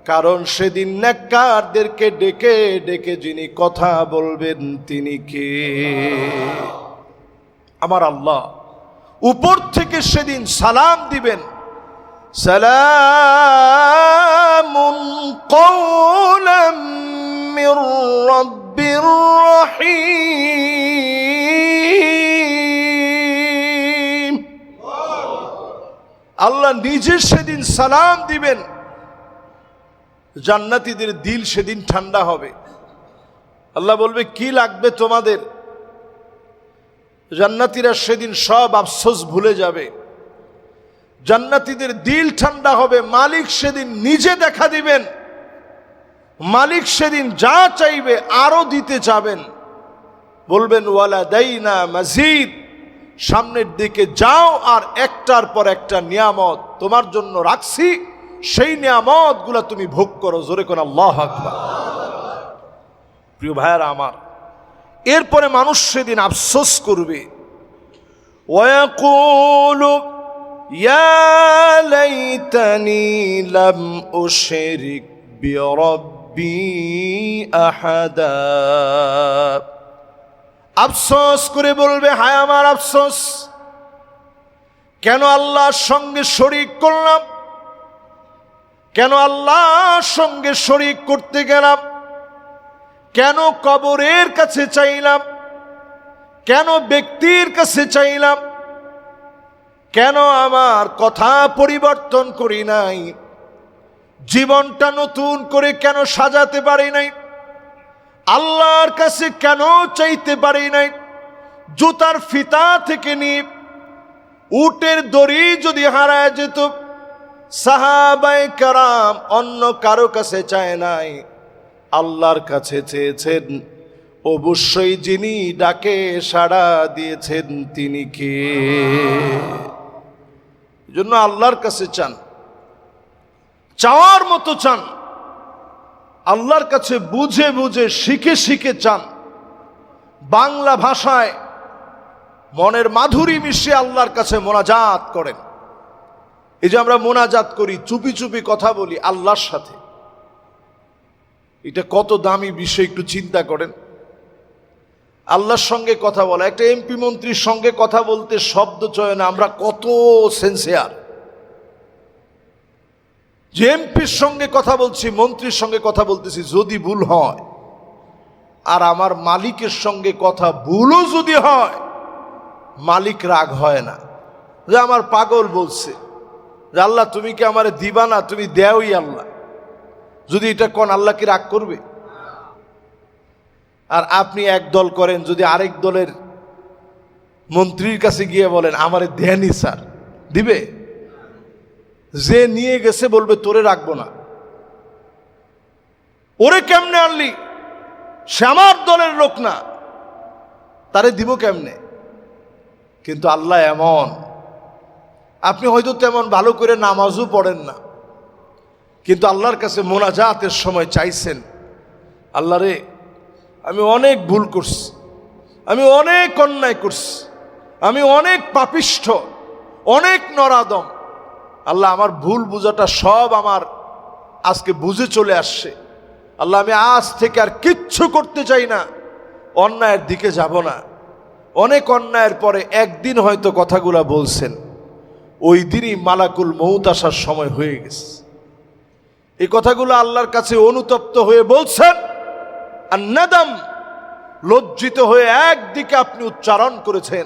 কারণ সেদিন নেককারদেরকে ডেকে ডেকে যিনি কথা বলবেন তিনি কে? আমার আল্লাহ উপর থেকে সেদিন সালাম দিবেন, সালামুন কওলাম মির রাব্বির রহিম। আল্লাহ নিজে সেদিন সালাম দিবেন। জান্নাতীদের দিল সেদিন ঠান্ডা হবে। আল্লাহ বলবে, কি লাগবে তোমাদের? জান্নাতীরা সেদিন সব আফসোস ভুলে যাবে, জান্নাতীদের দিল ঠান্ডা হবে। মালিক সেদিন নিজে দেখা দিবেন, মালিক সেদিন যা চাইবে আরো দিতে চাবেন। বলবেন, ওয়ালাদাইনা মাজিদ, সামনের দিকে যাও, আর একটার পর একটা নিয়ামত তোমার জন্য রাখছি, সেই নিয়ামত গুলা তুমি ভোগ করো। জোরে কোন আল্লাহু আকবার। প্রিয় ভাইয়ারা আমার, এরপরে মানুষ সেদিন আফসোস করবে, ওয়ায়াকুলু ইয়া লাইতানি লাম উশরিক বিরাব্বি আহাদা। আফসোস করে বলবে, হায় আমার আফসোস, কেন আল্লাহর সঙ্গে শরীক করলাম, কেন আল্লাহর সঙ্গে শরীক করতে গেলাম, কেন কবরের কাছে চাইলাম, কেন ব্যক্তির কাছে চাইলাম, কেন আমার কথা পরিবর্তন করি নাই, জীবনটা নতুন করে কেন সাজাতে পারি নাই, আল্লাহর কাছে কেন চাইতে পারি নাই? জুতার ফিতা থেকে নিয়ে উটের দড়ি যদি হারায় যেত, সাহাবায়ে কেরাম অন্য কারো কাছে চায় নাই, আল্লাহর কাছে চেয়েছেন। অবশ্যই যিনি ডাকে সাড়া দিয়েছেন তিনি কে? জন্য আল্লাহর কাছে চান, চাওয়ার মতো চান, আল্লাহর কাছে বুঝে বুঝে শিখে শিখে চান। বাংলা ভাষায় মনের মাধুরী মিশিয়ে আল্লাহর কাছে মোনাজাত করেন। এই যে আমরা মোনাজাত করি, চুপি চুপি কথা বলি আল্লাহর সাথে, এটা কত দামি বিষয় একটু চিন্তা করেন। আল্লাহর সঙ্গে কথা বলা, একটা এমপি মন্ত্রীর সঙ্গে কথা বলতে শব্দ চয়নে আমরা কত সেন্সিয়ার। যে এমপির সঙ্গে কথা বলছি, মন্ত্রীর সঙ্গে কথা বলতেছি, যদি ভুল হয়, আর আমার মালিকের সঙ্গে কথা ভুলও যদি হয়, মালিক রাগ হয় না যে আমার পাগল বলছে, যে আল্লাহ তুমি কি আমারে দিবা না, তুমি দেওই আল্লাহ, যদি এটা কোন আল্লাহ কি রাগ করবে? আর আপনি এক দল করেন, যদি আরেক দলের মন্ত্রীর কাছে গিয়ে বলেন আমারে দেনই স্যার, দিবে? যে নিয়ে গেছে বলবে তোরে রাখবো না। ওরে কেমনে আনলি? সে আমার দলের লোক না, তারে দিব কেমনে? কিন্তু আল্লাহ এমন, আপনি হয়তো তেমন ভালো করে নামাজও পড়েন না, কিন্তু আল্লাহর কাছে মোনাজাতের সময় চাইছেন, আল্লাহ রে আমি অনেক ভুল করছি, আমি অনেক অন্যায় করছি, আমি অনেক পাপিষ্ঠ, অনেক নরাদম। আল্লাহ আমার ভুল বুঝাটা সব আমার আজকে বুঝে চলে আসছে। আল্লাহ আমি আজ থেকে আর কিচ্ছু করতে চাই না, অন্যায়ের দিকে যাব না। অনেক অন্যায়ের পরে একদিন হয়তো কথাগুলা বলছেন, ওই দিনই মালাকুল মউত আসার সময় হয়ে গেছে। এই কথাগুলো আল্লাহর কাছে অনুতপ্ত হয়ে বলছেন, আর নাদাম, লজ্জিত হয়ে একদিকে আপনি উচ্চারণ করেছেন,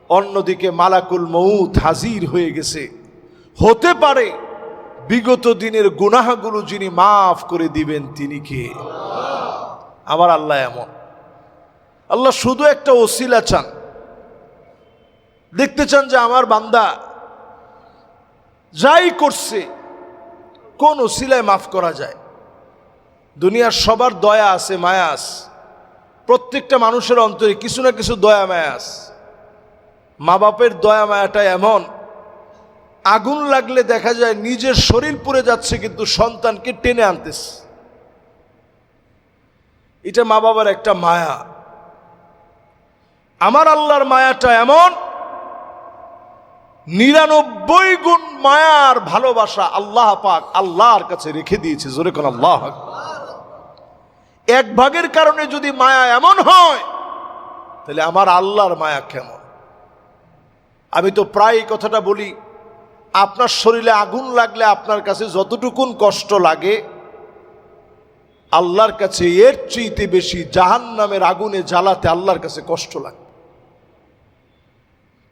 অন্যদিকে মালাকুল মউত হাজির হয়ে গেছে। হতে পারে বিগত দিনের গুনাহগুলো যিনি মাফ করে দিবেন তিনি কে? আমার আল্লাহ এমন। আল্লাহ শুধু একটা ওসিলা চান, দেখতে চান যে আমার বান্দা যাই করছে কোন ওসিলায় মাফ করা যায়। দুনিয়ার সবার দয়া আছে, মায়া আছে, প্রত্যেকটা মানুষের অন্তরে কিছু না কিছু দয়া মায়া আছে। মা বাপের দয়া মায়াটা এমন, আগুন লাগলে দেখা যায় নিজের শরীর পুড়ে যাচ্ছে কিন্তু সন্তানকে টেনে আনতেছে। এটা মা বাবার একটা মায়া। আমার আল্লাহর মায়াটা এমন, 99 গুণ মায়ার ভালোবাসা আল্লাহ পাক আল্লাহর কাছে রেখে দিয়েছে। জোরে কোন আল্লাহ। এক ভাগের কারণে যদি মায়া এমন হয়, তাহলে আমার আল্লাহর মায়া কেমন? আমি তো প্রায় এই কথাটা বলি, আপনার শরীরে আগুন লাগলে আপনার কাছে যতটুকুন কষ্ট লাগে, আল্লাহর কাছে এর চেয়েতে বেশি জাহান্নামের আগুনে জ্বালাতে আল্লাহর কাছে কষ্ট লাগে,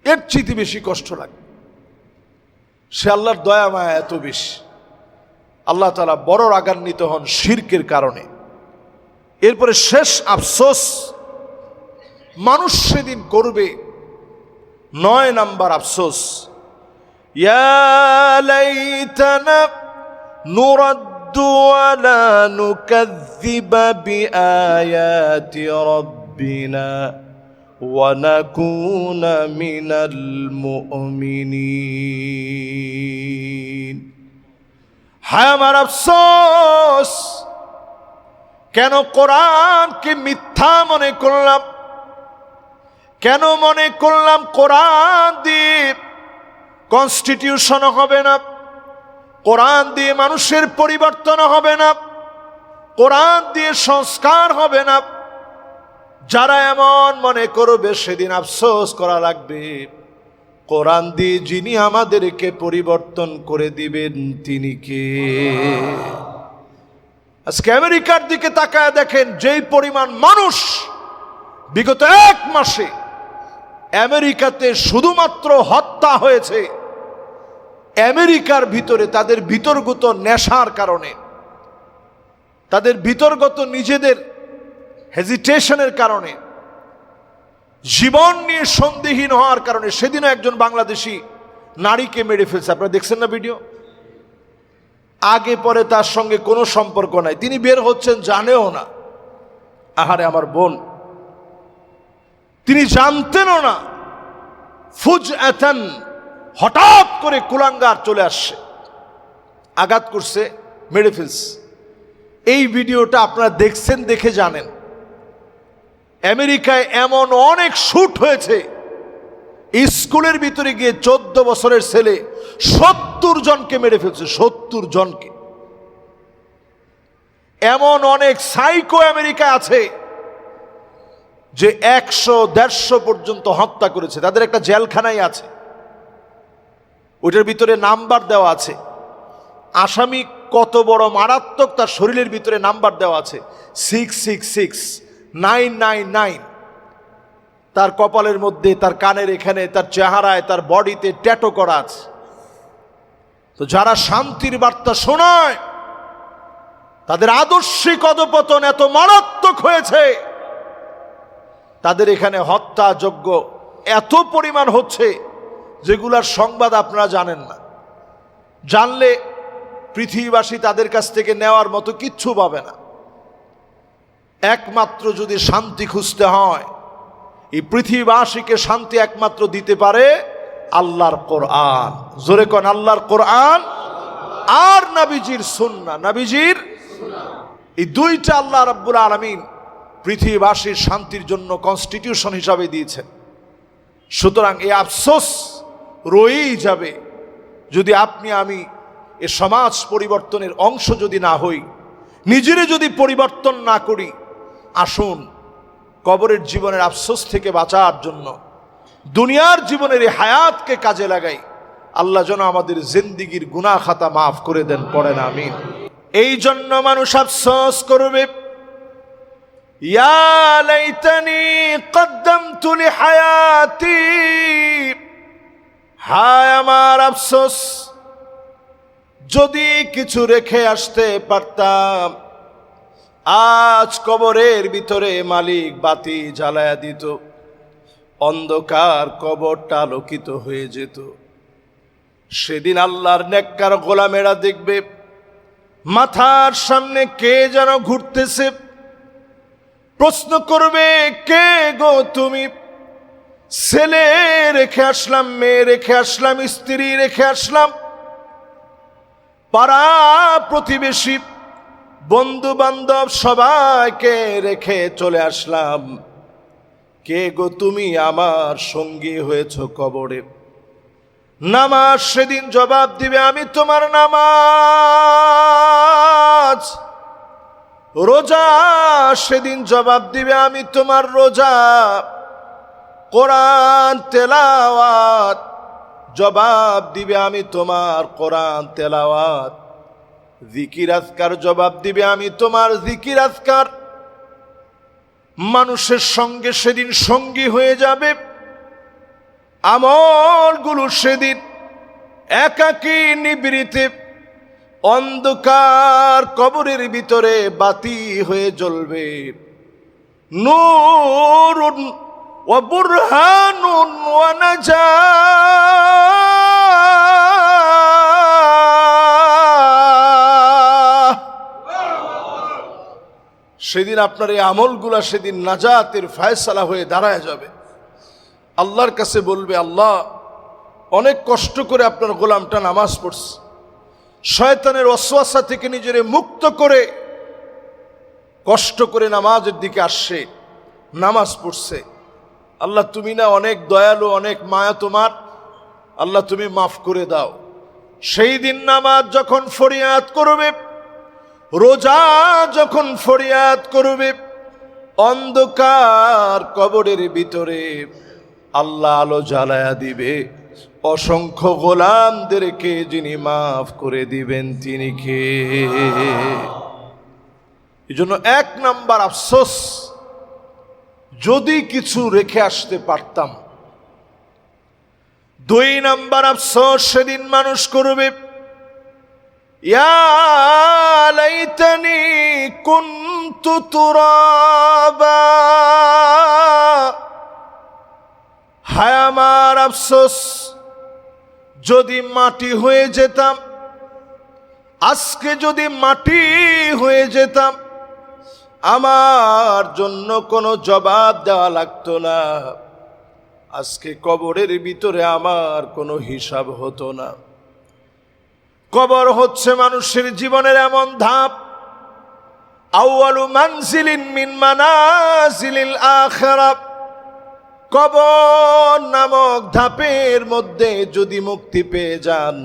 এর চেয়েতে বেশি কষ্ট লাগে। সে আল্লাহর দয়া মায়া এত বেশি। আল্লাহ তাআলা বড় রাগান্বিত হন শিরকের কারণে। এরপরে শেষ আফসোস মানুষ সেদিন করবে, 9 নাম্বার আফসোস, ইয়া লাইতানা নুরাদ্দু ওয়ালা নুকাযযিবা বিআয়াতি রাব্বিনা ওয়া নাকুনা মিনাল মুমিনিন। হায় আমার আফসোস, কেন কোরআনকে মিথ্যা মনে করলাম? কেন মনে করলাম কোরআন দিয়ে কনস্টিটিউশন হবে না, কোরআন দিয়ে মানুষের পরিবর্তন হবে না, কোরআন দিয়ে সংস্কার হবে না? যারা এমন মনে করবে সেদিন আফসোস করা লাগবে, কোরআন দিয়ে যিনি আমাদেরকে পরিবর্তন করে দিবেন তিনি কে? আজকে আমেরিকার দিকে তাকায় দেখেন, যেই পরিমাণ মানুষ বিগত 1 মাসে আমেরিকাতে শুধুমাত্র হত্যা হয়েছে, আমেরিকার ভিতরে তাদের বিতর্গত নেশার কারণে, তাদের বিতর্গত নিজেদের হেজিটেশনের কারণে, জীবন নিয়ে সন্দেহীন হওয়ার কারণে সেদিনও একজন বাংলাদেশি নারীকে মেরে ফেলছে। আপনারা দেখছেন না ভিডিও? আগে পরে তার সঙ্গে কোনো সম্পর্ক নাই, তিনি বের হচ্ছেন জানেও না। আহারে আমার বোন, তিনি জানতেনও না। ফুজআতান, হঠাৎ করে কুলাঙ্গার চলে আসছে, আঘাত করছে, মেরে ফেলছে। এই ভিডিওটা আপনারা দেখছেন, দেখে জানেন আমেরিকায় এমন অনেক শুট হয়েছে। স্কুলের ভিতরে গিয়ে 14 বছরের ছেলে 70 জনকে মেরে ফেলছে, 70 জনকে। এমন অনেক সাইকো আমেরিকায় আছে যে 100-150 পর্যন্ত হত্যা করেছে, তাদের একটা জেলখানাই আছে, ওইটার ভিতরে নাম্বার দেওয়া আছে। আসামি কত বড় মারাত্মক তার শরীরের ভিতরে নাম্বার দেওয়া আছে, 666, 999। তার কপালের মধ্যে, তার কানের এখানে, তার চেহারায়, তার বডিতে ট্যাটু করা আছে। তো যারা শান্তির বার্তা শোনায় তাদের আদর্শিক অধপতন এত মারাত্মক হয়েছে, তাদের এখানে হত্যাযজ্ঞ এত পরিমাণ হচ্ছে যেগুলার সংবাদ আপনারা জানেন না। জানলে পৃথিবীবাসী তাদের কাছ থেকে নেওয়ার মতো কিচ্ছু পাবে না। একমাত্র যদি শান্তি খুঁজতে হয়, এই পৃথিবীবাসীকে শান্তি একমাত্র দিতে পারে আল্লাহর কোরআন। জোরে কোন আল্লাহর কোরআন আর নবীজির সুন্নাহ। নবীজির এই দুইটা আল্লাহ রাব্বুল আলামিন পৃথিবীবাসীর শান্তির জন্য কনস্টিটিউশন হিসাবে দিয়েছেন। সুতরাং এই আফসোস রয়েই যাবে যদি আপনি আমি এ সমাজ পরিবর্তনের অংশ যদি না হই, নিজেরে যদি পরিবর্তন না করি। আসুন কবরের জীবনের আফসোস থেকে বাঁচার জন্য দুনিয়ার জীবনের এই হায়াতকে কাজে লাগাই। আল্লাহ যেন আমাদের জিন্দেগির গুনাহ খাতা মাফ করে দেন, পড়েন আমিন। এই জন্য মানুষ আফসোস করবে, ইয়া লাইতানি কদ্দামতু লিহায়াতি, হায় আমার আফসোস, যদি কিছু রেখে আসতে পারতাম। আজ কবরের ভিতরে মালিক বাতি জ্বালায়া দিত, অন্ধকার কবরটা আলোকিত হয়ে যেত। সেদিন আল্লাহর নেককার গোলামেরা দেখবে মাথার সামনে কে যেন ঘুরতেছে, প্রশ্ন করবে, কে গো তুমি? ছেলে রেখে আসলাম, মেয়ে রেখে আসলাম, স্ত্রী রেখে আসলাম, পাড়া প্রতিবেশী বন্ধু বান্ধব সবাইকে রেখে চলে আসলাম, কে গো তুমি আমার সঙ্গী হয়েছ কবরে? নামাজ সেদিন জবাব দিবে, আমি তোমার নামাজ। রোজা সেদিন জবাব দিবে, আমি তোমার রোজা। কোরআন তেলাওয়াত জবাব দিবে, আমি তোমার কোরআন তেলাওয়াত। জিকির আজকার জবাব দিবে, আমি তোমার জিকির আজকার। মানুষের সঙ্গে সেদিন সঙ্গী হয়ে যাবে, আমলগুলো সেদিন একাকী নিবৃতে অন্ধকার কবরের ভিতরে বাতি হয়ে জ্বলবে। নূরুন ওয়া বুরহানুন ওয়া নাজাহ। সেদিন আপনার এই আমলগুলা সেদিন নাজাতের ফয়সালা হয়ে দাঁড়ায় যাবে। আল্লাহর কাছে বলবে, আল্লাহ অনেক কষ্ট করে আপনার গোলামটা নামাজ পড়ছে, শয়তানের ওয়াসওয়াসা থেকে নিজেরে মুক্ত করে কষ্ট করে নামাজের দিকে আসছে, নামাজ পড়ছে। আল্লাহ তুমি না অনেক দয়ালু, অনেক মায়া তোমার, আল্লাহ তুমি মাফ করে দাও। সেই দিন নামাজ যখন ফরিয়াদ করবে, রোজা যখন ফরিয়াদ করবে, অন্ধকার কবরের ভিতরে আল্লাহ আলো জ্বালায়া দিবে। অসংখ্য গোলামদেরকে যিনি মাফ করে দিবেন তিনি কে? এই জন্য 1 নাম্বার আফসোস, যদি কিছু রেখে আসতে পারতাম। 2 নাম্বার আফসোস সেদিন মানুষ করবে, ইয়া লাইতানি কুনতু তুরাবা, হায় আমার আফসোস যদি মাটি হয়ে যেতাম, আজকে যদি মাটি হয়ে যেতাম, আমার জন্য কোনো জবাব দেওয়া লাগতো না, আজকে কবরের ভিতরে আমার কোনো হিসাব হতো না। কবর হচ্ছে মানুষের জীবনের এমন ধাপ, আউয়ালু মানজিলিন মিন মানাজিলিল আখিরাহ। কবর নামক ধাপের মধ্যে যদি মুক্তি পেয়ে যান,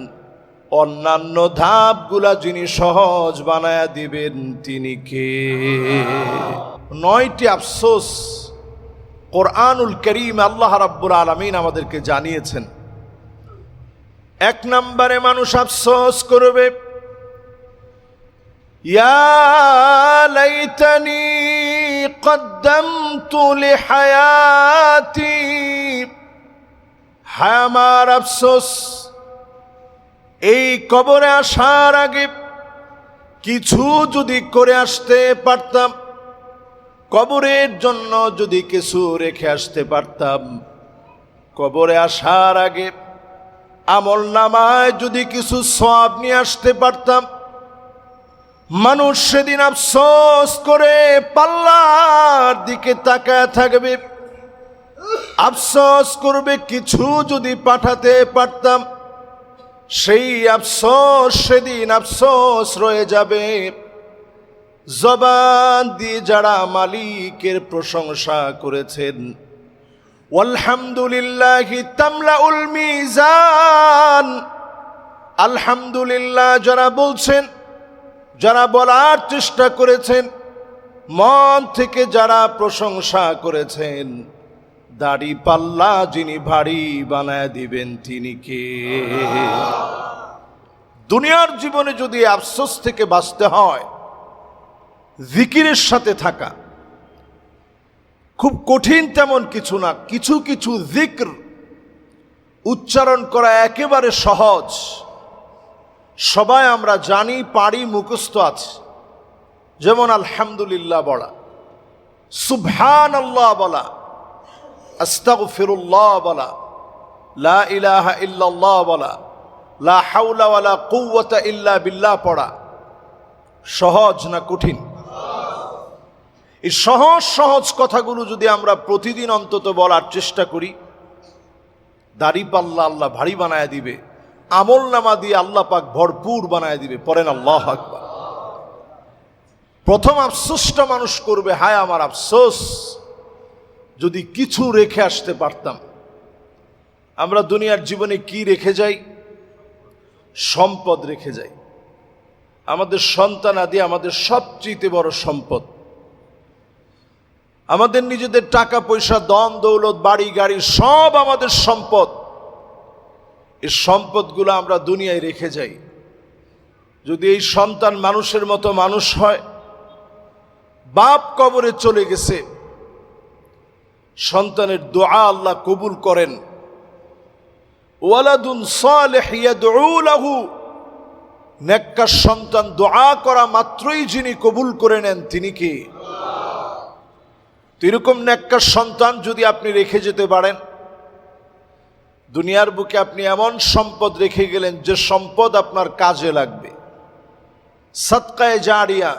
অন্যান্য ধাপগুলা যিনি সহজ বানায়া দিবেন তিনি কে? 9টি আফসোস কোরআনুল কারীম আল্লাহ রাব্বুল আলামিন আমাদেরকে জানিয়েছেন। 1 নম্বরে মানুষ আফসোস করবে, ইয়া লাইতানি কদ্দামতু লিহায়াতি, হায় আমার আফসোস এই কবরে আসার আগে কিছু যদি করে আসতে পারতাম, কবরের জন্য যদি কিছু রেখে আসতে পারতাম, কবরে আসার আগে আমল নামায় যদি কিছু সওয়াব নিয়ে আসতে পারতাম। মানুষ সেদিন আফসোস করে পাল্লার দিকে তাকায় থাকবে, আফসোস করবে কিছু যদি পাঠাতে পারতাম। সেই আফসোস সেদিন আফসোস রয়ে যাবে। জবান দিয়ে যারা মালিকের প্রশংসা করেছেন, আলহামদুলিল্লাহি তামলাউল মিজান, আলহামদুলিল্লাহ যারা বলছেন, যারা বলার চেষ্টা করেছেন, মন থেকে যারা প্রশংসা করেছেন, দাড়ি পাল্লা যিনি ভারী বানায় দিবেন তিনি কে? দুনিয়ার জীবনে যদি আফসোস থেকে বাঁচতে হয়, জিকিরের সাথে থাকা খুব কঠিন তেমন কিছু না। কিছু কিছু জিক্র উচ্চারণ করা একেবারে সহজ, সবাই আমরা জানি, পারি, মুখস্থ আছে। যেমন আলহামদুলিল্লাহ বলা, সুবহানাল্লাহ বলা, আস্তাগফিরুল্লাহ বলা, লা ইলাহা ইল্লাল্লাহ বলা, লা হাওলা ওয়ালা কুওয়াতা ইল্লা বিল্লাহ পড়া সহজ না কঠিন? এই সহজ সহজ কথাগুলো যদি আমরা প্রতিদিন অন্তত বলার চেষ্টা করি, দাড়ি পাল্লা আল্লাহ ভারী বানায় দিবে, আমল নামা দিয়ে আল্লাহ পাক ভরপুর বানায় দিবে। পড়েন আল্লাহু আকবার। প্রথম আফসোসটা মানুষ করবে, হায় আমার আফসোস যদি কিছু রেখে আসতে পারতাম। আমরা দুনিয়ার জীবনে কি রেখে যাই? সম্পদ রেখে যাই। আমাদের সন্তান আদি আমাদের সবচেয়ে বড় সম্পদ। আমাদের নিজেদের টাকা পয়সা, ধন দৌলত, বাড়ি গাড়ি সব আমাদের সম্পদ। এই সম্পদগুলো আমরা দুনিয়ায় রেখে যাই। যদি এই সন্তান মানুষের মতো মানুষ হয়, বাপ কবরে চলে গেছে, সন্তানের দোয়া আল্লাহ কবুল করেন। ওয়ালাদুন সালিহ ইয়াদউ লাহু, নেককার সন্তান দোয়া করা মাত্রই যিনি কবুল করে নেন তিনি কে? এরকম নেককার সন্তান যদি আপনি রেখে যেতে পারেন, দুনিয়ার বুকে আপনি এমন সম্পদ রেখে গেলেন যে সম্পদ আপনার কাজে লাগবে। সাদকায়ে জারিয়া,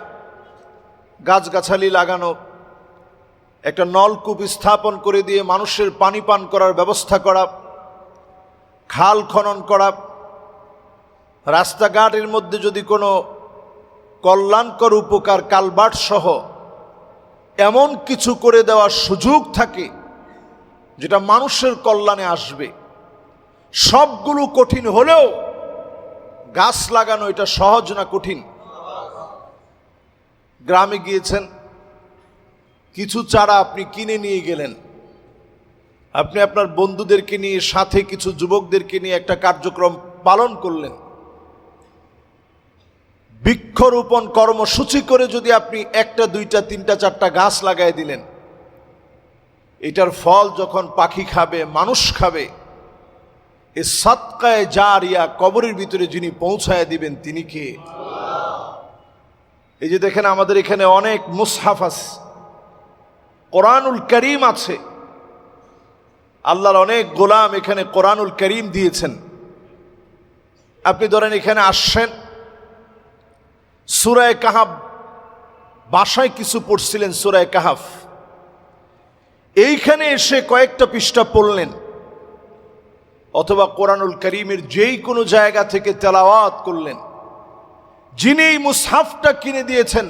গাছগাছালি লাগানো, একটা নলকূপ স্থাপন করে দিয়ে মানুষের পানি পান করার ব্যবস্থা করা, খাল খনন করা, রাস্তাঘাটের মধ্যে যদি কোনো কল্যাণকর উপকার, কালভার্ট সহ এমন কিছু করে দেওয়ার সুযোগ থাকে যেটা মানুষের কল্যাণে আসবে। সবগুলো কঠিন হলেও গাছ লাগানো এটা সহজ না কঠিন? গ্রামে গিয়েছেন, কিছু চারা আপনি কিনে নিয়ে গেলেন, আপনি আপনার বন্ধুদেরকে নিয়ে, সাথে কিছু যুবকদেরকে নিয়ে একটা কার্যক্রম পালন করলেন। বৃক্ষরোপণ কর্মসূচি করে যদি আপনি 1টা 2টা 3টা 4টা গাছ লাগাই দিলেন, এটার ফল যখন পাখি খাবে, মানুষ খাবে, এই সাদকায়ে জারিয়া কবরের ভিতরে যিনি পৌঁছায় দিবেন তিনি কে? এই যে দেখেন আমাদের এখানে অনেক মুসহাফ আছে, কোরআনুল কারীম আছে, আল্লাহর অনেক গোলাম এখানে কোরআনুল কারীম দিয়েছেন। আপনি ধরেন এখানে আসছেন, সূরা কাহাফ বাসায় কিছু পড়ছিলেন, সূরা কাহাফ, এইখানে এসে কয়েকটা পৃষ্ঠা পড়লেন, অথবা কোরআনুল কারীমের যেই কোনো জায়গা থেকে তেলাওয়াত করলেন, যিনি এই মুসহাফটা কিনে দিয়েছেন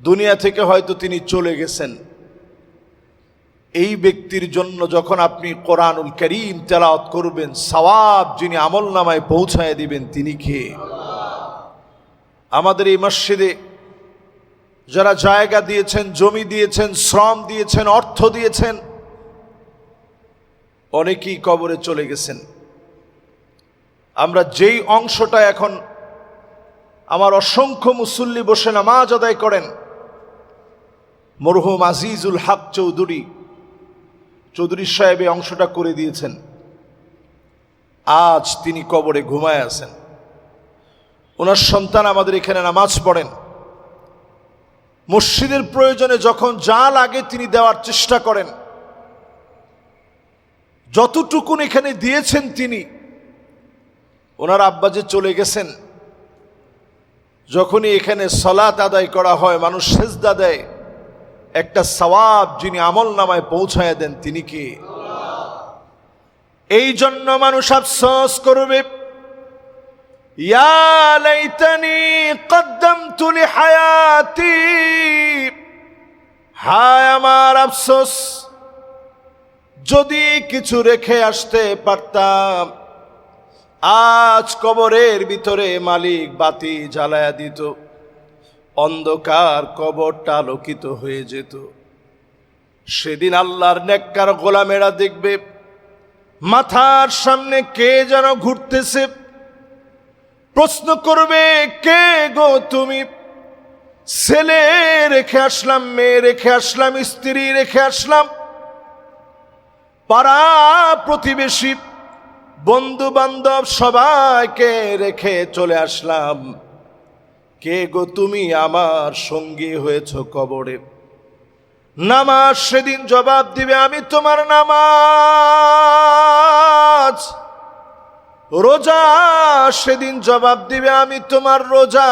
দুনিয়া থেকে হয়তো তিনি চলে গেছেন, এই ব্যক্তির জন্য যখন আপনি কোরআনুল কারীম তেলাওয়াত করবেন, সওয়াব যিনি আমলনামায় পৌঁছায় দিবেন তিনি কে? আমাদের এই মসজিদে যারা জায়গা দিয়েছেন, জমি দিয়েছেন, শ্রম দিয়েছেন, অর্থ দিয়েছেন, অনেকেই কবরে চলে গেছেন। আমরা যেই অংশটা এখন আমার অসংখ্য মুসল্লি বসে নামাজ আদায় করেন, মরহুম আজিজুল হক চৌধুরী সাহেব এই অংশটা করে দিয়েছেন, আজ তিনি কবরে ঘুমায় আছেন। ওনার সন্তান আমাদের এখানে নামাজ পড়েন, মসজিদের প্রয়োজনে যখন যা লাগে তিনি দেওয়ার চেষ্টা করেন, যতটুকুন এখানে দিয়েছেন তিনি। ওনার আব্বা যে চলে গেছেন, যখনই এখানে সালাত আদায় করা হয়, মানুষ সেজদা দেয়, একটা সওয়াব যিনি আমল নামায় পৌঁছায় দেন তিনি কে? এই জন্য মানুষ আফসোস করবে, ইয়া লাইতানি কদ্দামতু লিহায়াতি, হায় আমার আফসোস, যদি কিছু রেখে আসতে পারতাম, আজ কবরের ভিতরে মালিক বাতি জ্বালায়া দিত, অন্ধকার কবরটা আলোকিত হয়ে যেত। সেদিন আল্লাহর নেককার গোলামেরা দেখবে মাথার সামনে কে যেন ঘুরতেছে, প্রশ্ন করবে, কে গো তুমি? ছেলে রেখে আসলাম, মেয়ে রেখে আসলাম, স্ত্রী রেখে আসলাম, পাড়া প্রতিবেশী বন্ধু বান্ধব সবাইকে রেখে চলে আসলাম, কে গো তুমি আমার সঙ্গী হয়েছ কবরে? নামাজ সেদিন জবাব দিবে, আমি তোমার নামাজ। রোজা সেদিন জবাব দিবে, আমি তোমার রোজা।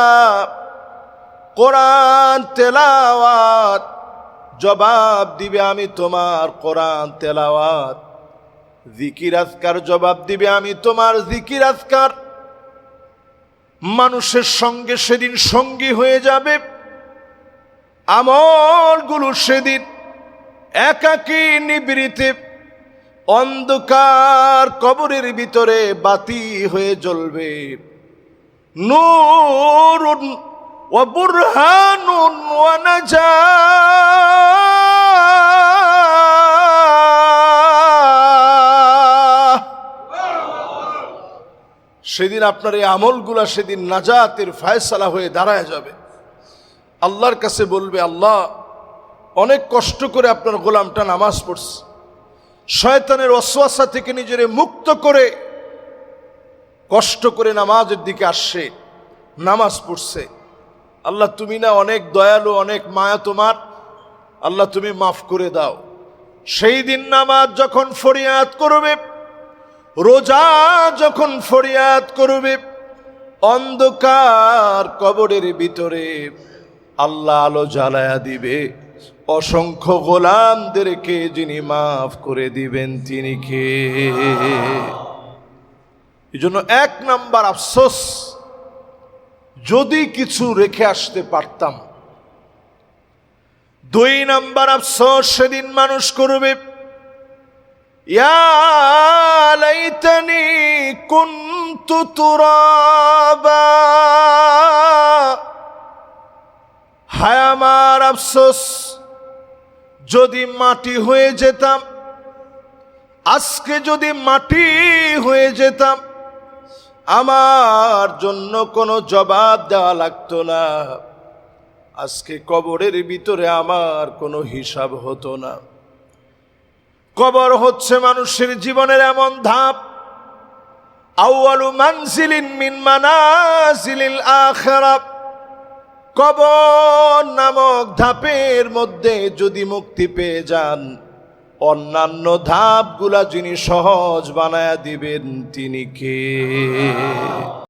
কোরআন তেলাওয়াত জবাব দিবে, আমি তোমার কোরআন তেলাওয়াত। জিকির আজকার জবাব দিবে, আমি তোমার জিকির আজকার। মানুষের সঙ্গে সেদিন সঙ্গী হয়ে যাবে, আমলগুলো সেদিন একাকী নিবৃতে অন্ধকার কবরের ভিতরে বাতি হয়ে জ্বলবে। নূরুন ওয়া বুরহানুন ওয়া নাজাহ। সেদিন আপনার এই আমলগুলা সেদিন নাজাতের ফায়সালা হয়ে দাঁড়ায় যাবে। আল্লাহর কাছে বলবে, আল্লাহ অনেক কষ্ট করে আপনার গোলামটা নামাজ পড়ছে, শয়তানের ওয়াসওয়াসা থেকে নিজেরে মুক্ত করে কষ্ট করে নামাজের দিকে আসছে, নামাজ পড়ছে। আল্লাহ তুমি না অনেক দয়ালু, অনেক মায়া তোমার, আল্লাহ তুমি মাফ করে দাও। সেই দিন নামাজ যখন ফরিয়াদ করবে, রোজা যখন ফরিয়াদ করবে, অন্ধকার কবরের ভিতরে আল্লাহ আলো জ্বালায়া দিবে। অসংখ্য গোলামদেরকে যিনি মাফ করে দিবেন তিনি কে? এই জন্য 1 নাম্বার আফসোস, যদি কিছু রেখে আসতে পারতাম। 2 নাম্বার আফসোস সেদিন মানুষ করবে, ইয়া লাইতানি কুনতু তুরাবা, হায় আমার আফসোস, যদি মাটি হয়ে যেতাম। আজকে যদি মাটি হয়ে যেতাম, আমার জন্য কোনো জবাব দেওয়া লাগতো না, আজকে কবরের ভিতরে আমার কোনো হিসাব হতো না। কবর হচ্ছে মানুষের জীবনের এমন ধাপ, আউয়ালু মানজিলিন মিন মানাজিলিল আখিরাহ। কবর নামক ধাপের মধ্যে যদি মুক্তি পেয়ে যান, অন্যান্য ধাপগুলা যিনি সহজ বানায়া দিবেন তিনি কে?